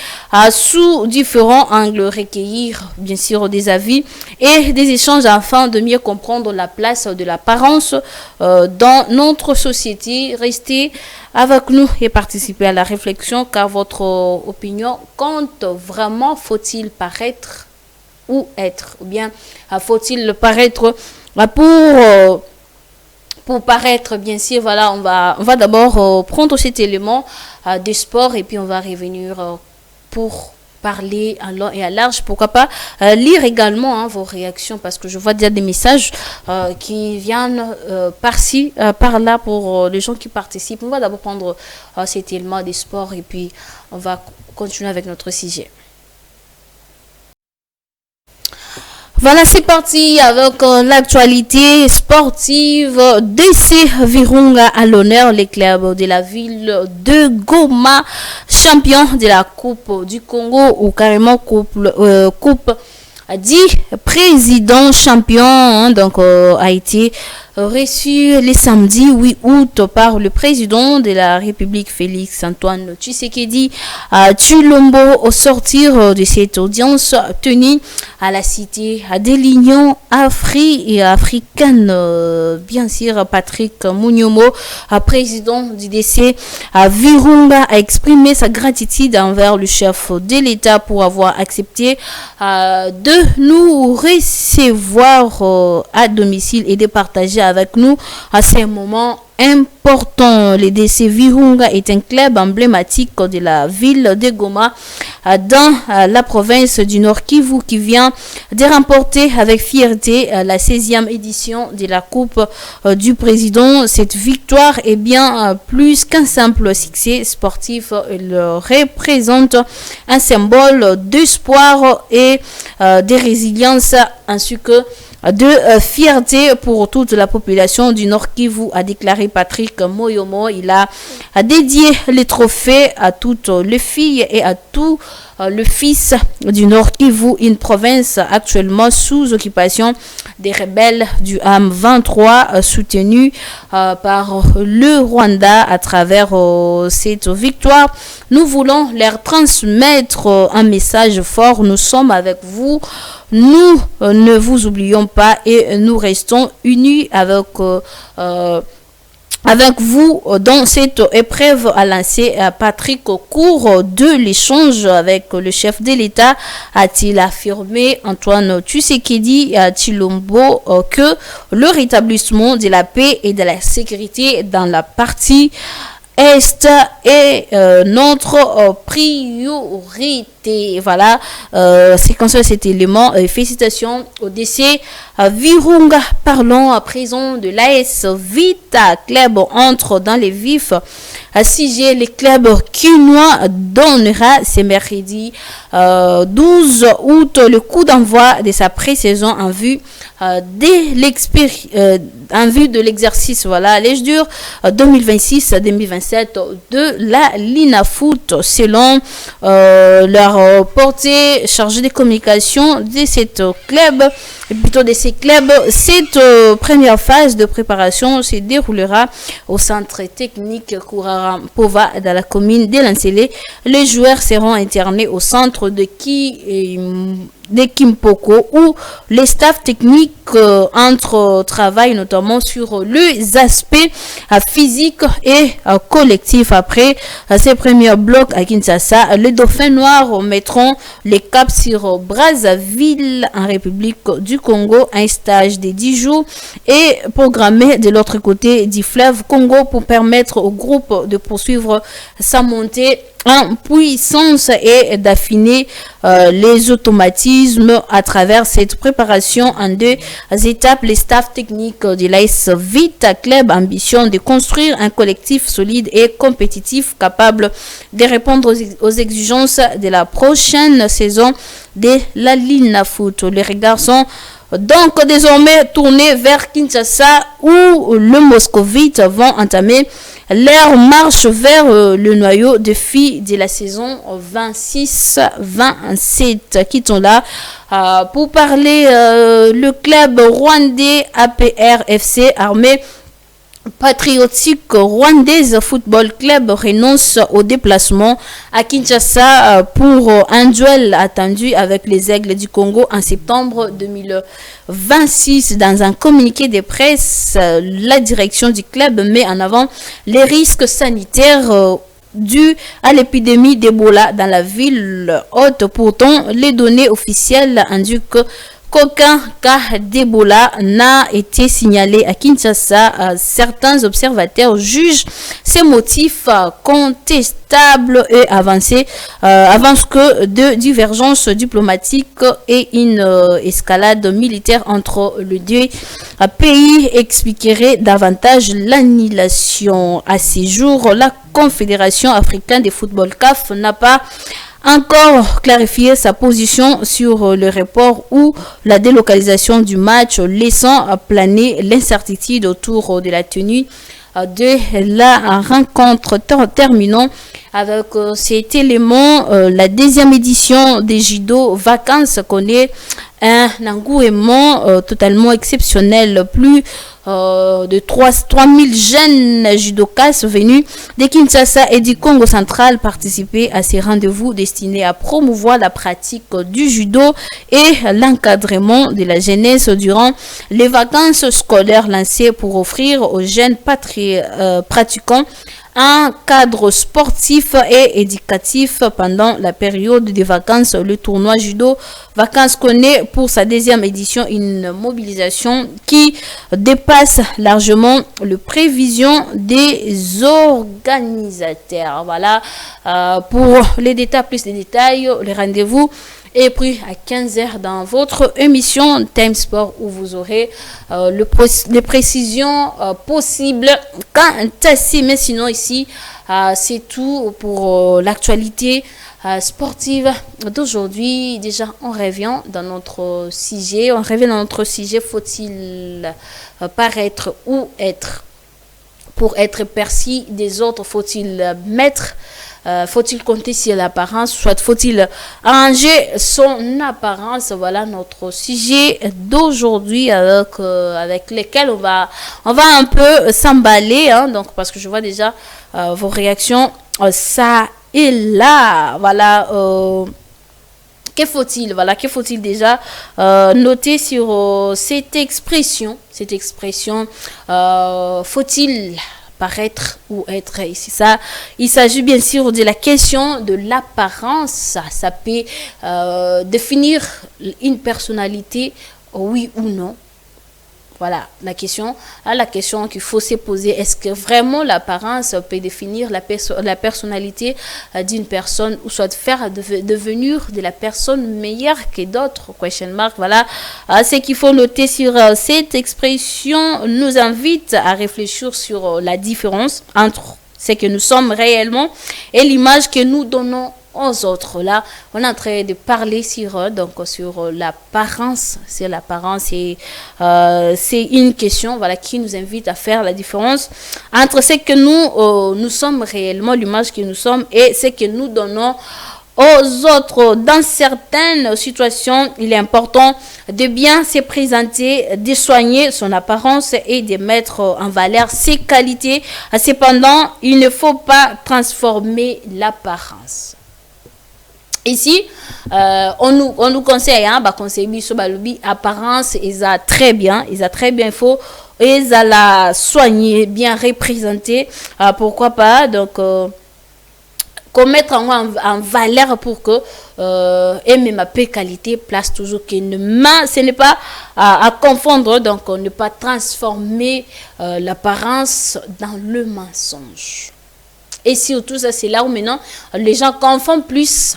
sous différents angles, recueillir bien sûr des avis et des échanges afin de mieux comprendre la place de l'apparence dans notre société. Restez avec nous et participez à la réflexion car votre opinion compte vraiment. Faut-il paraître ou être, ou bien faut-il paraître pour paraître, bien sûr. Voilà, on va d'abord prendre cet élément de sport et puis on va revenir pour parler à long et à large. Pourquoi pas lire également vos réactions parce que je vois déjà des messages qui viennent par-ci, par-là pour les gens qui participent. On va d'abord prendre cet élément de sport et puis on va continuer avec notre sujet. Voilà, c'est parti avec l'actualité sportive. DC Virunga à l'honneur, les clubs de la ville de Goma, champion de la Coupe du Congo ou carrément coupe dit président champion donc a été reçu le samedi 8 août par le président de la République Félix Antoine Tshisekedi à Tshilombo au sortir de cette audience tenue à la cité de l'Union africaine. Bien sûr, Patrick Munyomo, président du DC Virunga, a exprimé sa gratitude envers le chef de l'État pour avoir accepté de nous recevoir à domicile et de partager avec nous à ces moments important. Le DC Virunga est un club emblématique de la ville de Goma dans la province du Nord Kivu qui vient de remporter avec fierté la 16e édition de la Coupe du Président. Cette victoire est bien plus qu'un simple succès sportif. Elle représente un symbole d'espoir et de résilience ainsi que de fierté pour toute la population du Nord Kivu, a déclaré Patrick Moyomo. Il a dédié les trophées à toutes les filles et à tous le fils du Nord Kivu, une province actuellement sous occupation des rebelles du M23 soutenus par le Rwanda. À travers cette victoire, nous voulons leur transmettre un message fort. Nous sommes avec vous. Nous ne vous oublions pas et nous restons unis avec vous dans cette épreuve, a lancé Patrick au cours de l'échange avec le chef de l'État. A-t-il affirmé Antoine Tshisekedi à Tshilombo que le rétablissement de la paix et de la sécurité dans la partie Est est notre priorité. Voilà, c'est comme ça cet élément. Félicitations au DC Virunga. Parlons à présent de l'AS Vita Club. Entre dans les vifs sujets. Le club quinois donnera ce mercredi 12 août le coup d'envoi de sa pré-saison en vue de l'exercice, voilà, l'âge dur 2026-2027 de la Linafoot, selon leur portée chargée de communication de cette club. Plutôt de ces clubs, cette première phase de préparation se déroulera au centre technique Kourara-Pova dans la commune de Lansele. Les joueurs seront internés au centre de Kimpoko où les staffs techniques travaillent notamment sur les aspects physiques et collectifs. Après ces premiers blocs à Kinshasa, les Dauphins Noirs mettront les caps sur Brazzaville en République du Congo. Un stage de 10 jours est programmé de l'autre côté du fleuve Congo pour permettre au groupe de poursuivre sa montée en puissance et d'affiner les automatismes à travers cette préparation en deux étapes. Les staffs techniques de l'AS Vita Club ambition de construire un collectif solide et compétitif capable de répondre aux exigences de la prochaine saison de la Linafoot. Les regards sont donc désormais tourner vers Kinshasa où le Moscovite vont entamer leur marche vers le noyau de filles de la saison 26-27 qui sont là pour parler le club rwandais APR FC Armée Patriotique Rwandaise Football Club renonce au déplacement à Kinshasa pour un duel attendu avec les Aigles du Congo en septembre 2026. Dans un communiqué de presse, la direction du club met en avant les risques sanitaires dus à l'épidémie d'Ebola dans la ville haute. Pourtant, les données officielles indiquent qu'aucun cas d'Ebola n'a été signalé à Kinshasa. Certains observateurs jugent ces motifs contestables et avancent que de divergences diplomatiques et une escalade militaire entre les deux pays expliquerait davantage l'annulation. À ces jours, la Confédération africaine de football CAF n'a pas encore clarifié sa position sur le report ou la délocalisation du match, laissant planer l'incertitude autour de la tenue de la rencontre. Terminons avec cet élément. La deuxième édition des Judo Vacances connaît un engouement totalement exceptionnel. Plus de 3000 jeunes judokas venus de Kinshasa et du Congo central participaient à ces rendez-vous destinés à promouvoir la pratique du judo et l'encadrement de la jeunesse durant les vacances scolaires lancées pour offrir aux jeunes pratiquants un cadre sportif et éducatif pendant la période des vacances. Le tournoi Judo Vacances connaît pour sa deuxième édition une mobilisation qui dépasse largement les prévisions des organisateurs. Voilà pour les détails, plus les détails, les rendez-vous est pris à 15h dans votre émission Time Sport où vous aurez les précisions possibles quant à ci. Mais sinon ici, c'est tout pour l'actualité sportive d'aujourd'hui. Déjà, on revient dans notre sujet. Faut-il paraître ou être? Pour être perçu des autres, faut-il faut-il compter sur l'apparence, soit faut-il arranger son apparence? Voilà notre sujet d'aujourd'hui avec lequel on va un peu s'emballer, hein, donc parce que je vois déjà vos réactions ça et là. Voilà, que faut-il déjà noter sur cette expression faut-il paraître ou être ici? Ça, il s'agit bien sûr de la question de l'apparence. Ça peut définir une personnalité, oui ou non. Voilà la question qu'il faut se poser. Est-ce que vraiment l'apparence peut définir la personnalité d'une personne ou soit faire devenir de la personne meilleure que d'autres? Question mark. Voilà ce qu'il faut noter sur cette expression. Nous invite à réfléchir sur la différence entre ce que nous sommes réellement et l'image que nous donnons aux autres. Là, on est en train de parler sur l'apparence. C'est une question, voilà, qui nous invite à faire la différence entre ce que nous sommes réellement, l'image que nous sommes, et ce que nous donnons aux autres. Dans certaines situations, il est important de bien se présenter, de soigner son apparence et de mettre en valeur ses qualités. Cependant, il ne faut pas transformer l'apparence. Ici, on nous conseille, conseil apparence, ils a très bien, il faut, ils a la soigner, bien représenter, pourquoi pas, donc, qu'on mette en valeur pour que, et même ma qualité, place toujours que ce n'est pas à confondre, donc, ne pas transformer l'apparence dans le mensonge. Et surtout, ça, c'est là où maintenant, les gens confondent plus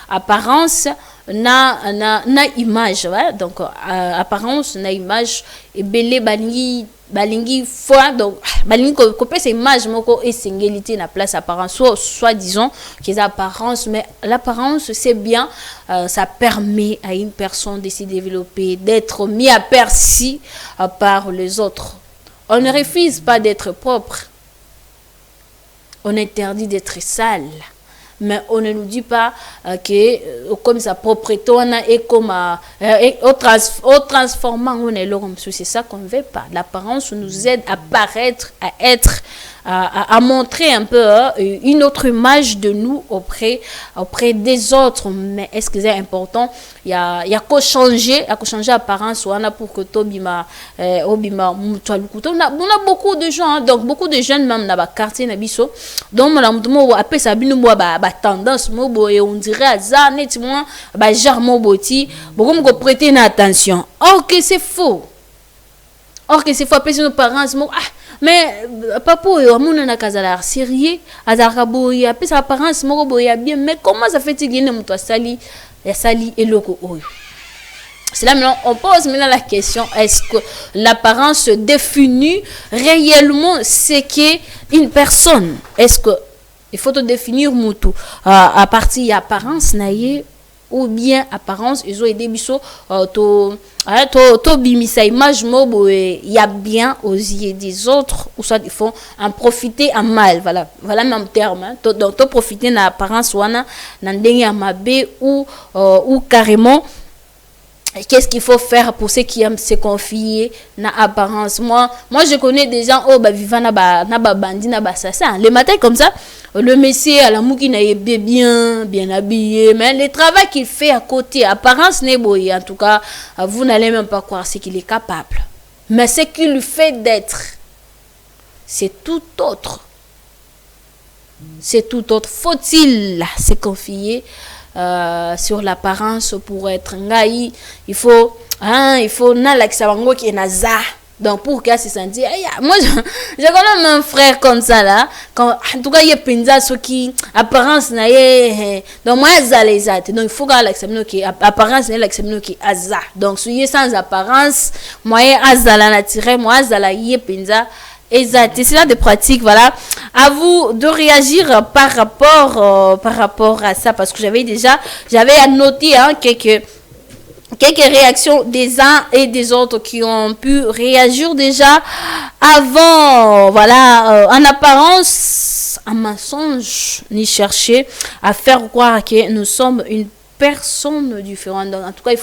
apparence na image, ouais? Donc apparence na image et belé bani balingi foi donc balingi copier cette image moko et singulité na place apparence soit disons qu'ils apparence mais l'apparence c'est bien ça permet à une personne de se développer, d'être mis à perçu par les autres. On ne refuse pas d'être propre, on interdit d'être sale, mais on ne nous dit pas que comme sa propreté on a et comme au transformant on est l'homme. C'est ça qu'on ne veut pas. L'apparence nous aide à paraître, à être, à montrer un peu une autre image de nous auprès des autres. Mais est-ce que c'est important? Il y a qu'à changer apparence on a pour que tobima obima mutualukuto. On a beaucoup de gens hein, donc beaucoup de jeunes même dans ba quartier na biso donc on appelle ça bino ba tendance mobo et on dirait azar nettement ba genre moboti beaucoup me prêter attention. Or que c'est faux après nos parents mais papa amuna na kazala sérieux azaka boy après sa apparence moko boy bien mais comment ça fait tigine muto sali et loko oyo. C'est là maintenant on pose maintenant la question, est-ce que l'apparence définit réellement ce qu'est une personne? Est-ce que il faut te définir mutu à partir apparence naie ou bien apparence ils ont aidé biso to bimisa image mobo il y a bien aux yeux des autres ou soit ils font en profiter en mal, voilà même terme hein. Donc to profiter na apparence wana na ndenge ya mabe ou carrément qu'est-ce qu'il faut faire pour ceux qui aiment se confier na apparence. Moi je connais des gens vivant na ba bandi na ba assassin le matin comme ça le monsieur à la mouki na bien habillé mais le travail qu'il fait à côté apparence n'est boy en tout cas vous n'allez même pas croire ce qu'il est capable, mais ce qu'il lui fait d'être c'est tout autre. Faut-il se confier sur l'apparence pour être ngai? Il faut na l'exabango qui est naza. Donc pour qu'elle se sente moi je connais mon frère comme ça là quand en tout cas il pensa ce qui apparence na donc moi azalezate donc il faut qu'elle l'examine qui apparence na l'examine qui aza donc si sans apparence moi azala naturel moi azala pensa exact. C'est là des pratiques, voilà. À vous de réagir par rapport à ça, parce que j'avais annoté hein, quelques réactions des uns et des autres qui ont pu réagir déjà avant, voilà, en apparence, un mensonge, ni chercher à faire croire que nous sommes une personnes différentes. Donc, en tout cas,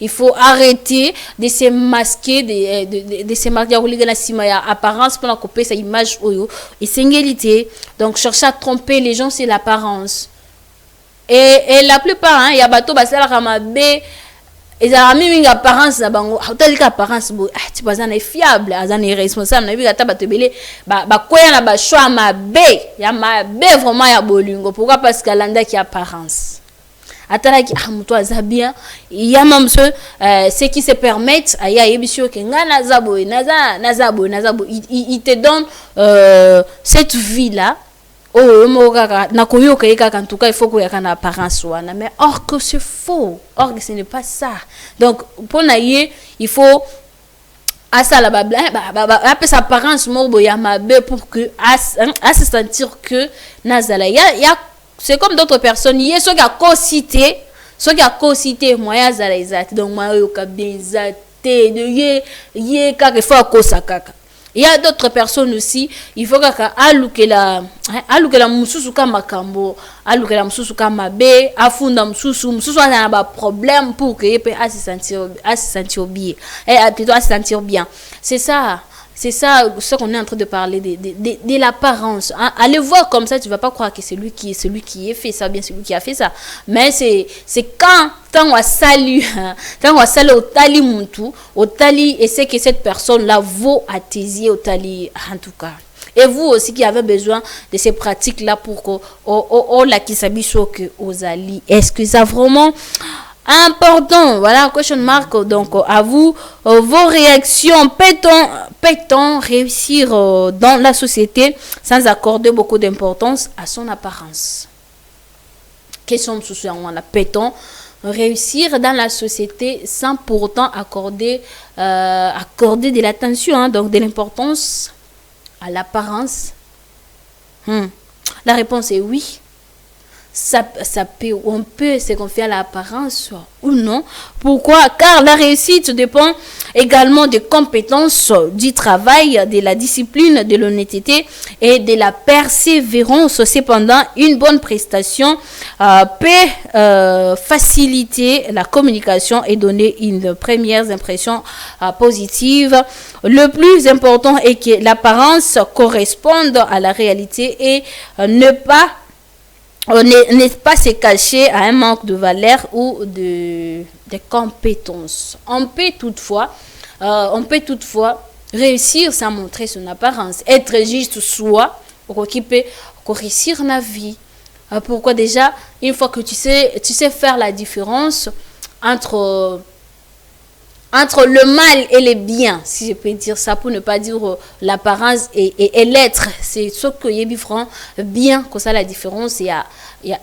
il faut arrêter de se masquer, de se masquer à apparence pour couper sa image et singulité. Donc, chercher à tromper les gens, c'est l'apparence. Et la plupart, il y a bateau, la ramabe, et a mis une apparence na bango telle apparence bo tu pas est fiable azan est responsable na bika taba tebele ba koya na ba choix mabe ya mabe vraiment ya bolingo. Pourquoi? Parce qu'elle a qui apparence atalaki muto aza bien il y a même ceux qui se permettent aya yebisio ke nga nazabo il te donne cette vie là na koyoka kaka en tout cas il faut koyaka na apparence wana mais or que c'est faux, or que ce n'est pas ça. Donc pour naie il faut asa la babla après sa apparence mo ya mabe pour que à se sentir que nazala ya c'est comme d'autres personnes il y a ceux qui a co-cité moya zala exact donc moi yoka bizate de ye kaka faut akosakaka. Il y a d'autres personnes aussi, il faut alukela mususu kama makambo, alukela mususu kama be, afunda mususu a ba problème pour que peut se sentir bien. Et plutôt à se sentir bien. C'est ça ce qu'on est en train de parler de l'apparence. Allez voir comme ça, tu vas pas croire que c'est lui qui a fait ça, bien celui qui a fait ça. Mais c'est quand on salue au tali muntu, au tali et c'est que cette personne là vaut à tes yeux au tali en tout cas. Et vous aussi qui avez besoin de ces pratiques là pour que la kisabiso que aux alliés. Est-ce que ça vraiment important? Voilà, question mark. Donc à vous vos réactions. Peut-on réussir dans la société sans accorder beaucoup d'importance à son apparence? Question sous on a peut-on réussir dans la société sans pour autant accorder de l'attention, hein, donc de l'importance à l'apparence? La réponse est oui. On peut se confier à l'apparence ou non. Pourquoi? Car la réussite dépend également des compétences, du travail, de la discipline, de l'honnêteté et de la persévérance. Cependant, une bonne prestation peut faciliter la communication et donner une première impression positive. Le plus important est que l'apparence corresponde à la réalité et n'est pas se cacher à un manque de valeur ou de compétences. On peut toutefois réussir sans montrer son apparence, être juste soi pour qu'il peut réussir dans la vie. Pourquoi? Déjà, une fois que tu sais faire la différence entre le mal et le bien, si je peux dire ça, pour ne pas dire l'apparence et l'être, c'est ce que Yebi Franc bien, comme ça la différence, il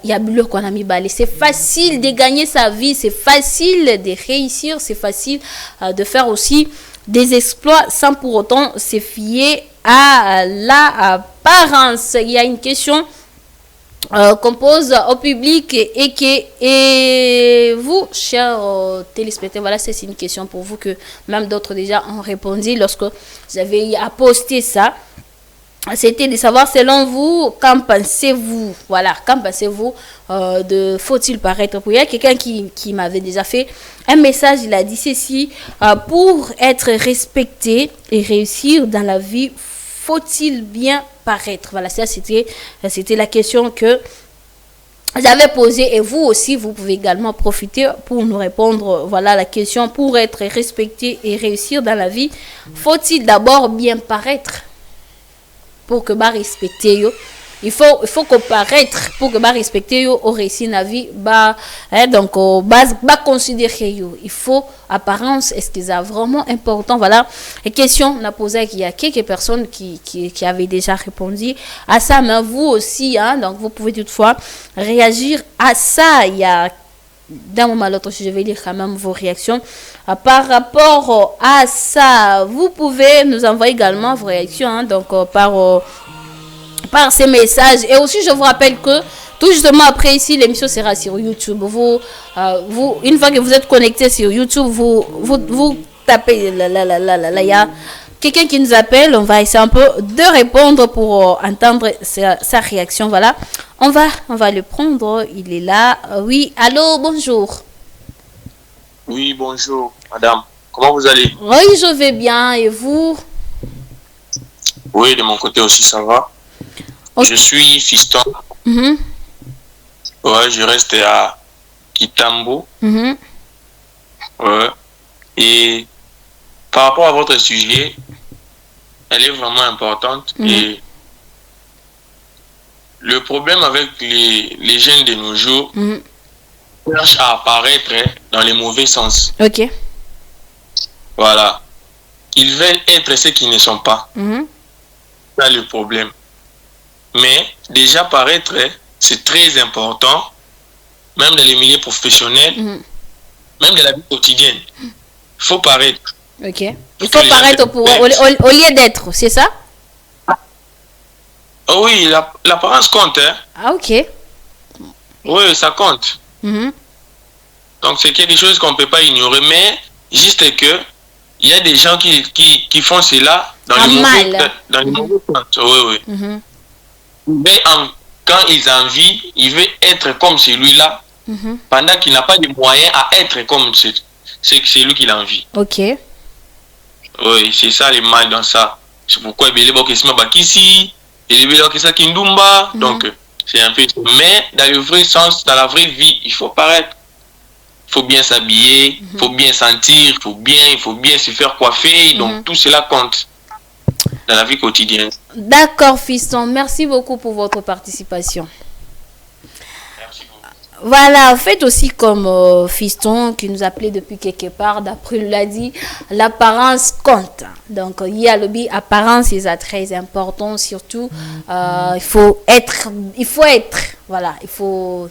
y a bleu qu'on a mis balé. C'est facile de gagner sa vie, c'est facile de réussir, c'est facile de faire aussi des exploits sans pour autant se fier à l'apparence. Il y a une question qu'on pose au public et vous, chers téléspectateurs, voilà, c'est une question pour vous que même d'autres déjà ont répondu lorsque j'avais poster ça. C'était de savoir, selon vous, qu'en pensez-vous? Voilà, qu'en pensez-vous de faut-il paraître? Il y a quelqu'un qui m'avait déjà fait un message, il a dit ceci: pour être respecté et réussir dans la vie, faut-il bien paraître? Voilà, ça c'était la question que j'avais posée et vous aussi, vous pouvez également profiter pour nous répondre. Voilà la question: pour être respecté et réussir dans la vie, faut-il d'abord bien paraître? Pour que bah respecter yo, il faut que paraître pour que bah respecter yo au réussir dans la vie, bah donc bah considérer yo, il faut apparence. Est-ce que c'est vraiment important? Voilà la question on a posée. Il y a quelques personnes qui avaient déjà répondu à ça, mais vous aussi, hein, donc vous pouvez toutefois réagir à ça. Il y a d'un moment à l'autre, je vais lire quand même vos réactions par rapport à ça. Vous pouvez nous envoyer également vos réactions, hein, donc par ces messages. Et aussi, je vous rappelle que tout justement après ici, l'émission sera sur YouTube. Vous une fois que vous êtes connecté sur YouTube, vous tapez il y a quelqu'un qui nous appelle. On va essayer un peu de répondre pour entendre sa réaction. Voilà, on va le prendre. Il est là. Oui, allô, bonjour. Oui, bonjour, madame. Comment vous allez? Oui, je vais bien. Et vous? Oui, de mon côté aussi, ça va. Okay. Je suis fiston. Ouais, je reste à Kitambo. Ouais. Et par rapport à votre sujet, elle est vraiment importante. Et le problème avec les jeunes de nos jours, cherchent à apparaître dans les mauvais sens. Ok. Voilà. Ils veulent être ce qu'ils ne sont pas. C'est le problème. Mais déjà paraître, c'est très important, même dans les milieux professionnels, même dans la vie quotidienne. Il faut paraître. Ok. Il faut paraître au lieu d'être, c'est ça? Oh oui, l'apparence compte. Hein. Ah, ok. Oui, ça compte. Donc c'est quelque chose qu'on ne peut pas ignorer, mais juste que il y a des gens qui font cela dans les mauvais sens. Oui, oui. Mais quand ils ont envie, ils veulent être comme celui-là, pendant qu'il n'a pas de moyens à être comme celui qu'il a envie. Ok. Oui, c'est ça le mal dans ça. C'est pourquoi il y a des gens qui Kindumba. Donc, c'est un peu. Mais dans le vrai sens, dans la vraie vie, il faut paraître. Il faut bien s'habiller, il faut bien sentir, il faut bien se faire coiffer. Donc, tout cela compte dans la vie quotidienne. D'accord, fiston. Merci beaucoup pour votre participation. Merci beaucoup. Voilà, faites aussi comme fiston qui nous appelait depuis quelque part. D'après il l'a dit, l'apparence compte. Donc, il y a le apparence, c'est très important. Surtout, il faut être. Voilà, il faut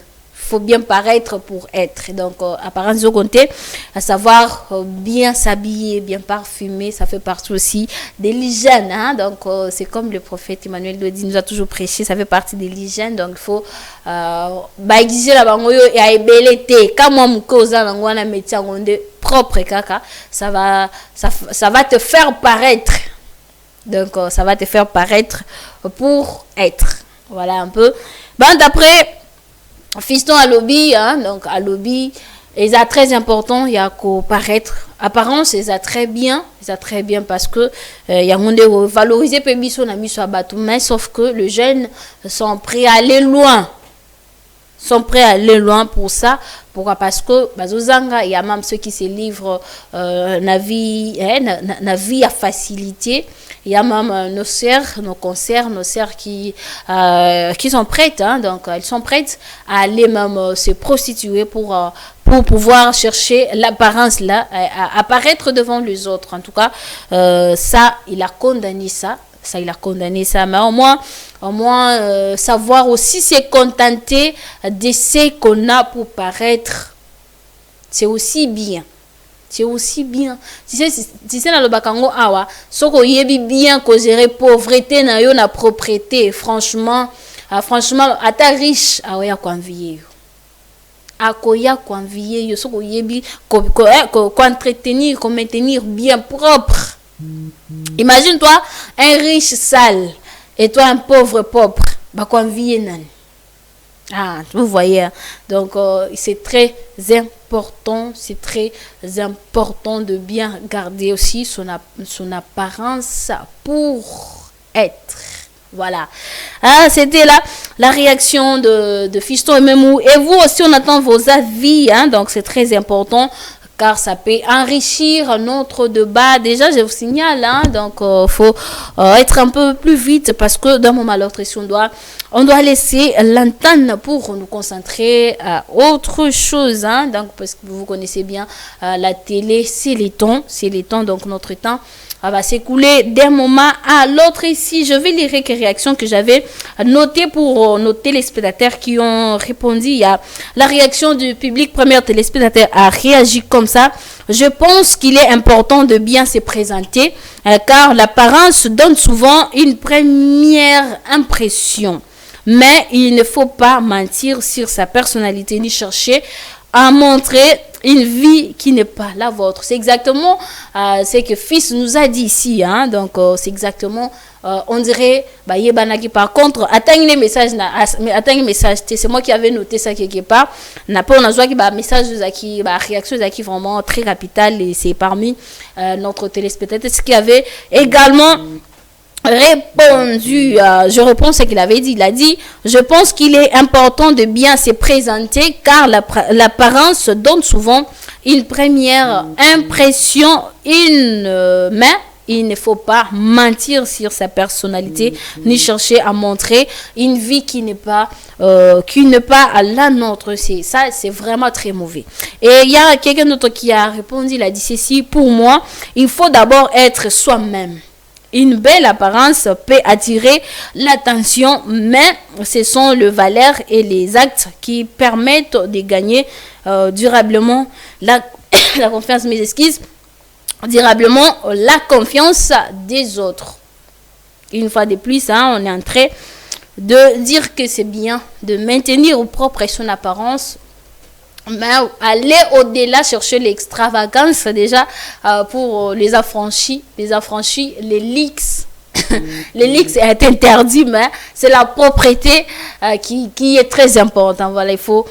faut bien paraître pour être. Donc, apparence de compter, à savoir bien s'habiller, bien parfumer, ça fait partie aussi de l'hygiène. Hein? Donc, c'est comme le prophète Emmanuel Dodi nous a toujours prêché, ça fait partie de l'hygiène. Donc, il faut exiger la bangoyo et à ébelleté. Quand moi, mon cousin, on métier propre, kaka, ça va te faire paraître. Donc, ça va te faire paraître pour être. Voilà un peu. Ben, d'après Fiston à lobby, hein, donc à lobby, et ça très important, il y a qu'au paraître. Apparence, c'est ça très bien parce que il y a monde valoriser pébi son ami sur bateau, mais sauf que les jeunes sont prêts à aller loin. Pour ça. Pourquoi? Parce que bazozanga, il y a même ceux qui se livrent la vie à facilité. Il y a même nos sœurs qui sont prêtes, hein, donc elles sont prêtes à aller même se prostituer pour pouvoir chercher l'apparence là, à apparaître devant les autres. En tout cas, ça, il a condamné ça. Mais au moins savoir aussi se contenter de ce qu'on a pour paraître, c'est aussi bien. Tu sais dans le bakango awa soko yebi bien ko gérer pauvreté na yo na propriété, franchement ata riche awa ko envier yo soko yebi ko entretenir, ko maintenir bien propre. Imagine-toi un riche sale et toi un pauvre propre, ba ko envier nan. Ah, vous voyez, donc c'est très important de bien garder aussi son apparence pour être. Voilà. Ah, c'était là la réaction de Fiston et Memou. Et vous aussi, on attend vos avis, hein, donc c'est très important. Car ça peut enrichir notre débat. Déjà, je vous signale, hein, donc faut être un peu plus vite parce que dans mon malentretien, on doit laisser l'antenne pour nous concentrer à autre chose. Hein, donc, parce que vous connaissez bien la télé, c'est les temps, donc notre temps va s'écouler d'un moment à l'autre. Ici, je vais lire quelques réactions que j'avais notées pour nos téléspectateurs qui ont répondu. Il y a la réaction du public. Premier téléspectateur a réagi comme ça. Je pense qu'il est important de bien se présenter car l'apparence donne souvent une première impression. Mais il ne faut pas mentir sur sa personnalité ni chercher à montrer une vie qui n'est pas la vôtre. C'est exactement ce que Fils nous a dit ici. Hein? Donc, c'est exactement, on dirait, par contre, atteigne les messages, c'est moi qui avais noté ça quelque part. N'a pas, on a joué un message, réaction qui vraiment très capitale et c'est parmi notre téléspectateur. Ce qui avait également répondu, je réponds ce qu'il avait dit. Il a dit, je pense qu'il est important de bien se présenter car l'apparence donne souvent une première impression, mais il ne faut pas mentir sur sa personnalité ni chercher à montrer une vie qui n'est pas la nôtre. C'est vraiment très mauvais. Et il y a quelqu'un d'autre qui a répondu, il a dit ceci, pour moi, il faut d'abord être soi-même. Une belle apparence peut attirer l'attention, mais ce sont les valeurs et les actes qui permettent de gagner durablement la confiance, durablement la confiance des autres. Une fois de plus, hein, on est en train de dire que c'est bien de maintenir au propre son apparence, mais aller au-delà, chercher l'extravagance déjà pour les affranchis, les leaks. Les leaks est interdit, mais c'est la propriété qui est très importante. Voilà, il faut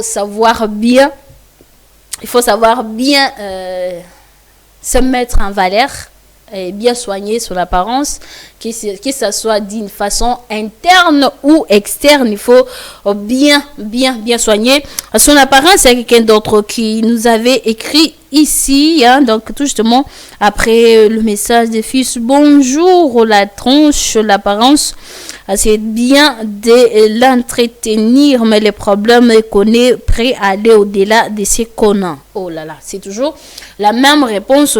savoir bien, se mettre en valeur et bien soigner son apparence, que ce soit d'une façon interne ou externe. Il faut bien soigner son apparence. Il y a quelqu'un d'autre qui nous avait écrit ici, hein, donc tout justement après le message des fils. Bonjour, la tronche, l'apparence, c'est bien de l'entretenir, mais les problèmes qu'on est prêt à aller au-delà de ce qu'on a. Oh là là, c'est toujours la même réponse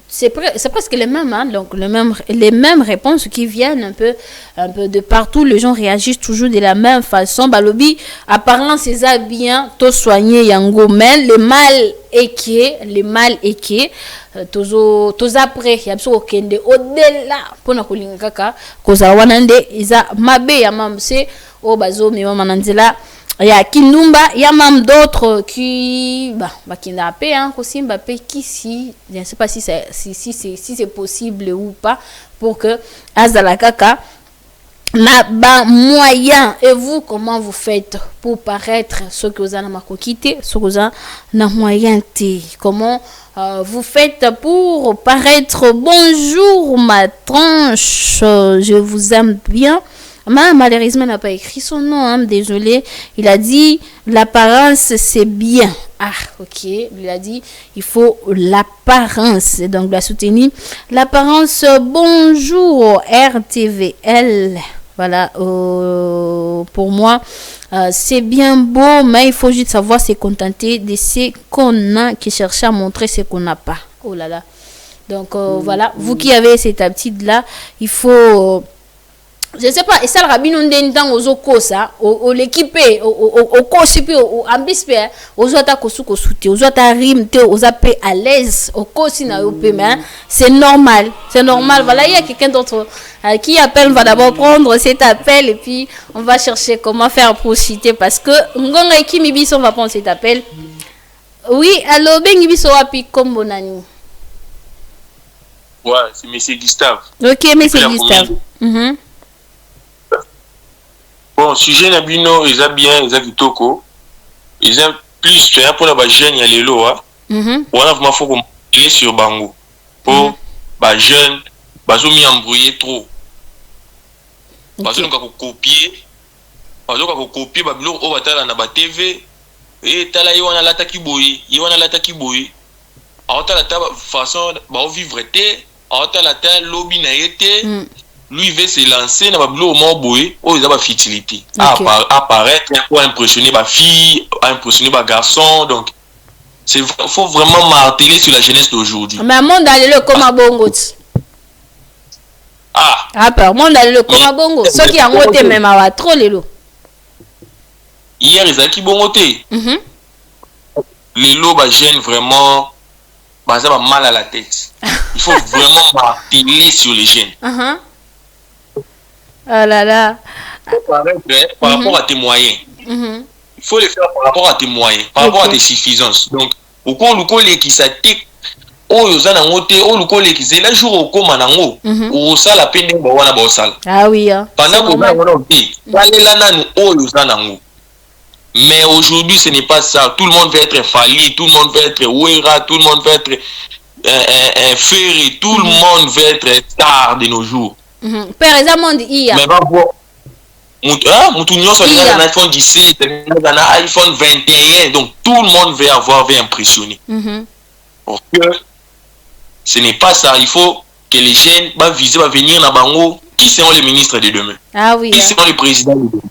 c'est presque les mêmes, hein, donc les mêmes réponses qui viennent un peu de partout. Les gens réagissent toujours de la même façon. Balobi, apparemment, c'est ça bien, to soigner yango, mais le mal est qui, tozo après, y a besoin de au-delà, pour na kolinga kaka, koza wanande, isa mabe ya mam, c'est au bazo, mi maman nanzela. Il y a Kinumba, il y a même d'autres qui qui n'a pas hein Kosimba qui si je ne sais pas si c'est possible ou pas pour que Azala Kaka n'a pas moyen. Et vous, comment vous faites pour paraître ce que vous avez quitté, ce que vous avez moyen? Comment vous faites pour paraître? Bonjour ma tranche, je vous aime bien. Malheureusement, n'a pas écrit son nom, hein, désolé. Il a dit l'apparence c'est bien. Ah, ok. Il a dit il faut l'apparence. Donc, la soutenir. L'apparence, bonjour RTVL. Voilà, pour moi, c'est bien beau, mais il faut juste savoir se contenter de ce qu'on a, qui cherche à montrer ce qu'on n'a pas. Oh là là. Donc, voilà, vous qui avez cette habitude-là, il faut. Je ne sais pas, et ça le rabino ndendang ozoko ça, au l'équipe, au kosipi, au ambispe, aux autres kosukosuti, aux autres rimte, aux appels à l'aise, au kosina au mais c'est normal, Voilà, il y a quelqu'un d'autre qui appelle, on va d'abord prendre cet appel et puis on va chercher comment faire pour citer parce que ngonga qui mibiso on va prendre cet appel. Oui, allo bengi biso wapi kombo nani? Ouais, c'est monsieur Gustave. OK, monsieur Gustave. Bon, sujet Nabino, ils ont bien, ils ont kitoko. Ils ont plus, c'est un peu la jeune, il y a les lots, hein. On a vraiment faut qu'on sur Bango. Pour, jeune, bazo mi embrouillé trop. Bazo nous copier, babilo, batala na ba TV, et tala yiwana lata kiboyi, Alors, la façon, vivre était, la lobby n'a été. Lui veut se lancer dans le mort boy ou ils ont futilité apparaître pour impressionner ma fille, impressionner ma garçon. Donc c'est faut vraiment marteler sur la jeunesse d'aujourd'hui. Mais monde d'aller le comme bongo. Par monde d'aller le comme bongo. Ceux qui ont voté même à trop les lots. Hier ils ont qui bongo té. Les lots bah gênent vraiment, bah ça va mal à la tête. Il faut vraiment marteler sur les jeunes. Oh là là. Par rapport à tes moyens. Il faut les faire par rapport à tes moyens, par rapport à tes suffisances. Donc, au cours du qui s'attaque, le jour au coma nango, au sala la peine de wana bosal. Ah oui. Pendant que mais aujourd'hui, ce n'est pas ça. Tout le monde veut être falli, tout le monde veut être ouera, tout le monde veut être ferré, tout le monde veut être star de nos jours. Par exemple, il y a. Mais va voir. Moutounion sur un iPhone 17, un iPhone 21, donc tout le monde veut impressionner. Parce que ce n'est pas ça. Il faut que les jeunes viser à venir dans Bango. Qui seront les ministres de demain? Ah oui. Qui seront les présidents de demain?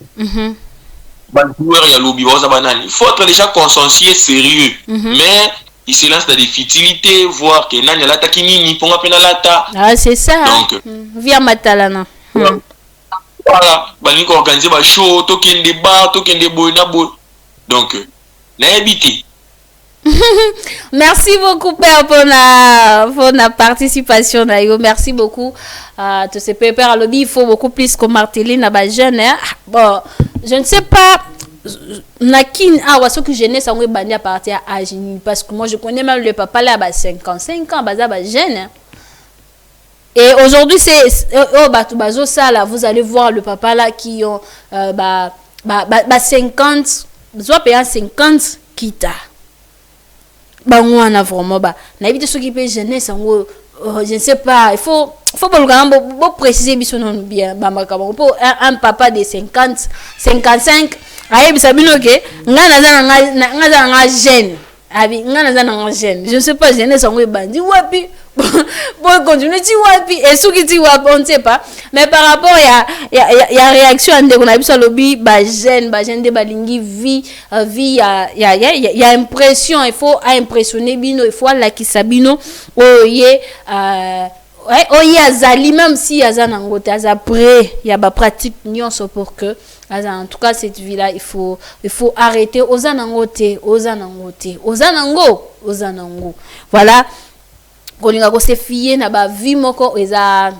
Il faut être déjà consciencieux, sérieux. Mais il se lance dans des futilités, voir que Nanya Lata Kinini, Ponga Penalata. Ah, c'est ça. Donc, via Matalana. Voilà, Balinko organiser des shows, token des bars, token des boina boy. Donc, n'habitez. Merci beaucoup, Père, pour la participation. Merci beaucoup. Tu sais, Père, à lobby, il faut beaucoup plus que marteler na jeune. Bon, je ne sais pas. Nakin ce que je n'ai pas bandi à partir à Agini parce que moi je connais même le papa là à 55 ans bah jeune. Et aujourd'hui c'est ça là, vous allez voir le papa là qui ont 50 soit payant 50 kita. Bah on a vraiment na éviter ceux qui paient jeunesse je ne sais pas, il faut préciser bien pour un papa de 50 55 bisabino ke nga jeune je ne sais pas jeunesse bandi wapi bon continuer ti wapi et ce qui ti wapi on ne sait pas mais par rapport il y a réaction ande qu'on a vu sur lobby ba jeune de balingi vie il y a impression il faut impressionner bino il faut la kisabino oye oye azali même si azana ngote azaprès il y a ba pratique nyonso pour que en tout cas cette vie là il faut arrêter ozanangote voilà kolinga ko se fier na ba vie moko eza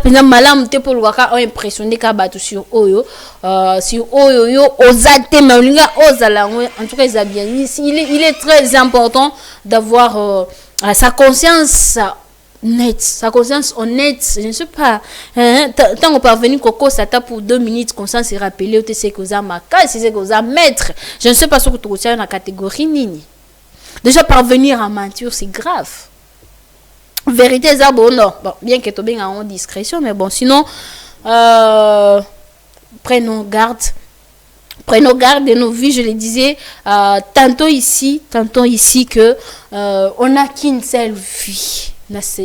pena malamu te pour lwaka o impressionner ka batu sur oyo yo ozate mais olinga ozala en tout cas eza bien il est très important d'avoir sa conscience net, sa conscience honnête, je ne sais pas. Tant qu'on parvenu Coco, ça tape pour 2 minutes, conscience est rappelé, tu sais que vous avez ma case, c'est que vous avez maître. Je ne sais pas ce que tu retiens dans la catégorie nini. Déjà parvenir à mentir, c'est grave. Vérité, c'est bon, non. Bon, bien que tu aies en discrétion, mais bon, sinon, prenons garde de nos vies, je le disais, tantôt ici que on n'a qu'une seule vie.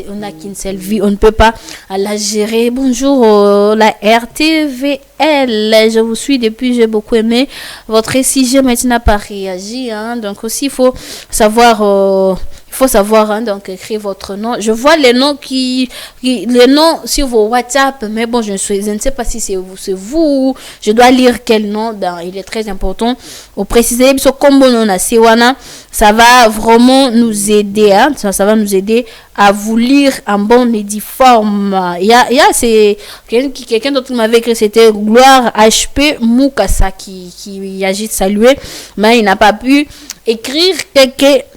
On n'a qu'une seule vie, on ne peut pas la gérer. Bonjour, la RTVL, je vous suis depuis, j'ai beaucoup aimé votre SIG, mais tu n'as pas réagi. Hein, donc aussi, il faut savoir, hein, donc écrire votre nom. Je vois les noms les noms sur vos WhatsApp, mais bon, je ne sais pas si c'est vous. Je dois lire quel nom. Il est très important. Au préciser, ça va vraiment nous aider. Hein, ça va nous aider à vous lire en bonne et due forme. C'est quelqu'un d'autre qui m'avait écrit, c'était Gloire HP Mukasa qui agit de saluer, mais il n'a pas pu écrire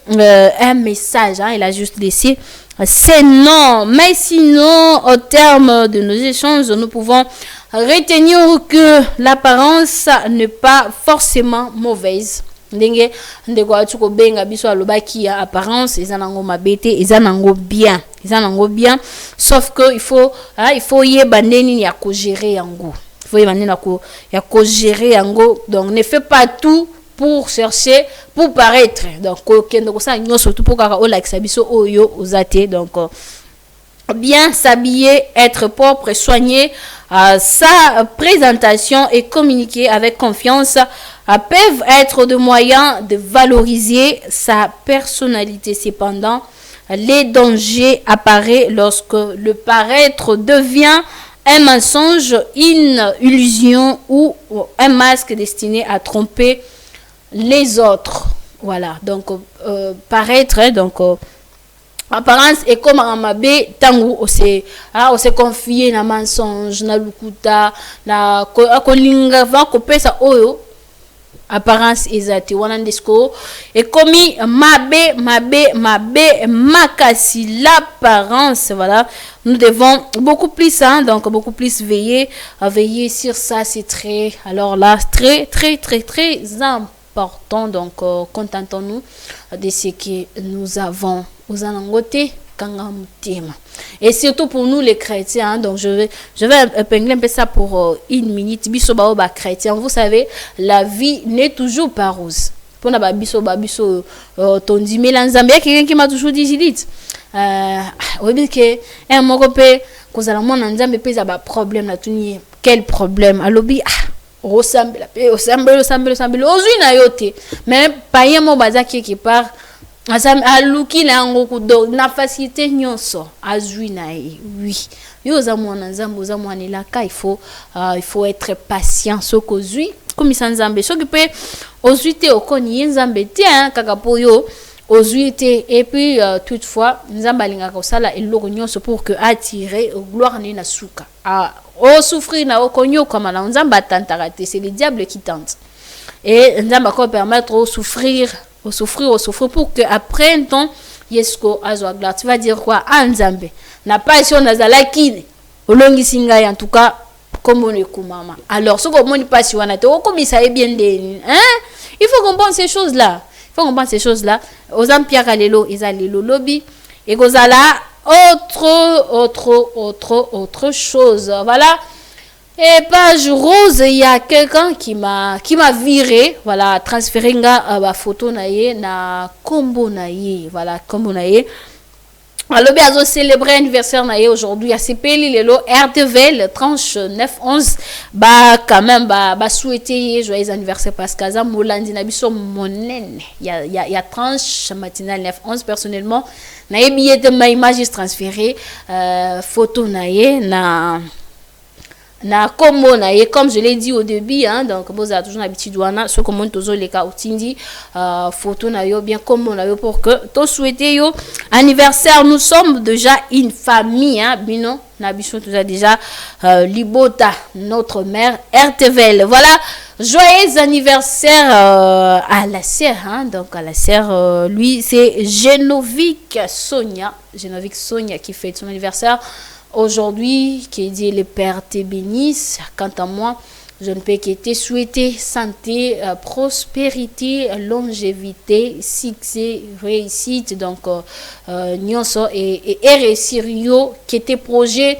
un message. Hein, il a juste laissé c'est non. Mais sinon, au terme de nos échanges, nous pouvons retenir que l'apparence n'est pas forcément mauvaise. Ndenge ndeko atuko benga biso alobaki ya apparence ezanango mabete ezanango bien sauf que il faut yeba neni ya ko gérer yango donc ne fais pas tout pour chercher pour paraître donc kendo ko sa nyo surtout pour kaka olakisa biso oyo ozate donc bien s'habiller, être propre et soigner sa présentation et communiquer avec confiance peuvent être des moyens de valoriser sa personnalité. Cependant, les dangers apparaissent lorsque le paraître devient un mensonge, une illusion ou un masque destiné à tromper les autres. Voilà, donc paraître, donc apparence est comme un mabé tango on se confier na mensonge na lukuta na kolinga va kopesa oyo apparence ezate wana ndesco et commis mabé makasi l'apparence. Voilà, nous devons beaucoup plus donc beaucoup plus veiller sur ça. C'est très important. Donc contentons-nous de ce que nous avons aux anangote kangamutema. Et surtout pour nous les chrétiens, donc je vais épingler un peu ça pour 1 minute. Biso ba chrétien, vous savez, la vie n'est toujours pas rose. Pour na biso tondi melanzambe quelqu'un qui m'a toujours dit Judith oui que un moko pe kozala mona nzambe pe za ba problème na tuni. Quel problème alobi osambela ozui na yote mais paye mo baza quelque part aluki na ngoku do na facilité nyonso azui na oui yo za mwana nzambe za mwana laka il faut être patient soko zui comme nzambe soki pe ozui te okoni nzambe te kaka po yo ozui te et puis toutefois nzambe alinga ko sala eloko nyonso pour que attirer gloire na suka o souffrir na okonyo comme la nzambe tantara te, c'est le diable qui tente et nzambe ko permettre au souffrir pour que après un temps yesko azwa gloire. Tu vas dire quoi nzambe na passion nazala kine olongi singa en tout cas comme on est kumama alors ce qu'on moni passion wana te comme ça est bien il faut comprendre ces choses là aux empires kalelo ezalelo lobby et kozala autre chose. Voilà. Et page rose, il y a quelqu'un qui m'a viré, voilà, transféré ma photo na ye na combo na ye, voilà, combo na ye. Alors, bien, on célébrer l'anniversaire aujourd'hui à CPL, le RTV, le tranche 9-11. Bah, quand même, bah, souhaiter joyeux anniversaire parce que ça, Molandi, Nabiso, Monen. Il y a tranche matinale 9-11. Personnellement, na billet de ma image transférée, photo na comme je l'ai dit au début, hein, donc vous avez toujours l'habitude de ce comment toujours les cas utindi photo na yo bien comme on a yo pour que to souhaiter yo anniversaire. Nous sommes déjà une famille, hein, bino nabiso déjà Libota, notre mère RTVL. Voilà, joyeux anniversaire à la sœur, hein, donc à la sœur, lui c'est Genovic Sonia qui fête son anniversaire aujourd'hui. Que Dieu le Père te bénisse. Quant à moi, je ne peux que te souhaiter santé, prospérité, longévité, succès, réussite. Donc, nyonso et réussir que tes projets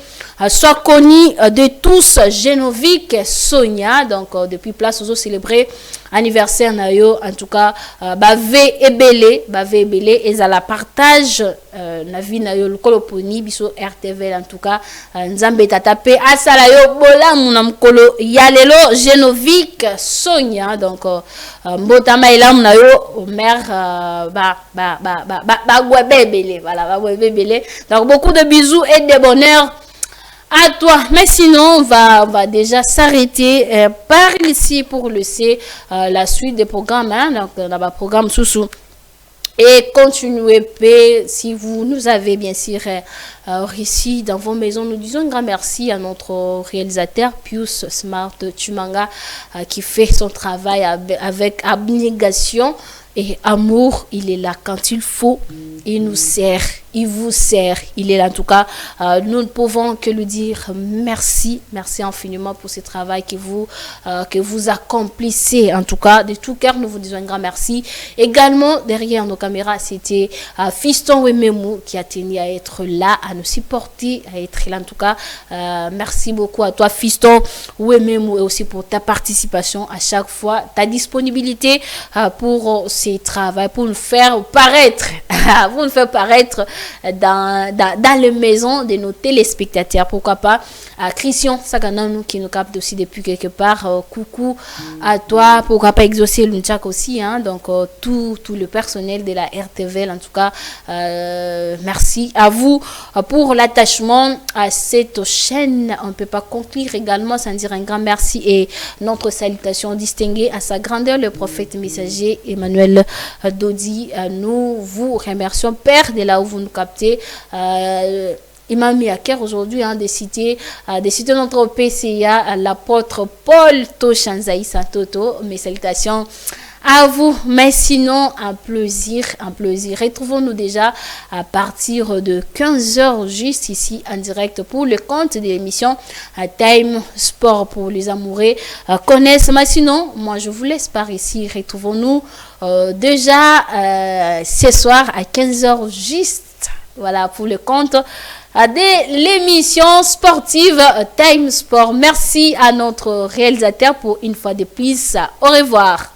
soient connus de tous. Genovic Sonia, donc depuis place aux célébrer anniversaire na yo, en tout cas bave ebele et à la partage na vie na yo lokolo poni biso RTV. En tout cas nzambe tatape asala yo bola muna mkolo ya lelo Genovic Sonia. Donc mbotama elamu na yo mère gwebele, voilà ba gwebele. Donc beaucoup de bisous et de bonheur à toi. Mais sinon, on va déjà s'arrêter par ici pour laisser la suite des programmes. Hein, donc, on a un programme sous et continuez. Si vous nous avez bien sûr ici dans vos maisons, nous disons un grand merci à notre réalisateur Pius Smart Chumanga qui fait son travail avec abnégation et amour. Il est là quand il faut, il nous sert, il vous sert, il est là. En tout cas, nous ne pouvons que lui dire merci infiniment pour ce travail que vous accomplissez. En tout cas, de tout cœur, nous vous disons un grand merci. Également, derrière nos caméras, c'était Fiston Wememu qui a tenu à être là, à nous supporter, à être là. En tout cas, merci beaucoup à toi, Fiston Wememu, et aussi pour ta participation à chaque fois, ta disponibilité pour ces travaux, pour nous faire paraître, dans les maisons de nos téléspectateurs. Pourquoi pas Christian Sagananou qui nous capte aussi depuis quelque part. Coucou à toi. Pourquoi pas Exaucé Lunchak aussi, hein, donc tout le personnel de la RTV. En tout cas, merci à vous pour l'attachement à cette chaîne. On ne peut pas conclure également sans dire un grand merci et notre salutation distinguée à sa grandeur, le prophète messager Emmanuel Dodi. Nous vous remercions, Père, de là où vous nous captez. Imam Yaker aujourd'hui, hein, de citer notre PCA, l'apôtre Paul Toshanzaï Santoto. Mes salutations à vous. Mais sinon, un plaisir. Retrouvons-nous déjà à partir de 15h juste ici en direct pour le compte de l'émission Time Sport pour les amoureux connaissent. Mais sinon, moi je vous laisse par ici. Retrouvons-nous déjà ce soir à 15h juste. Voilà pour le compte de l'émission sportive Time Sport. Merci à notre réalisateur pour une fois de plus. Au revoir.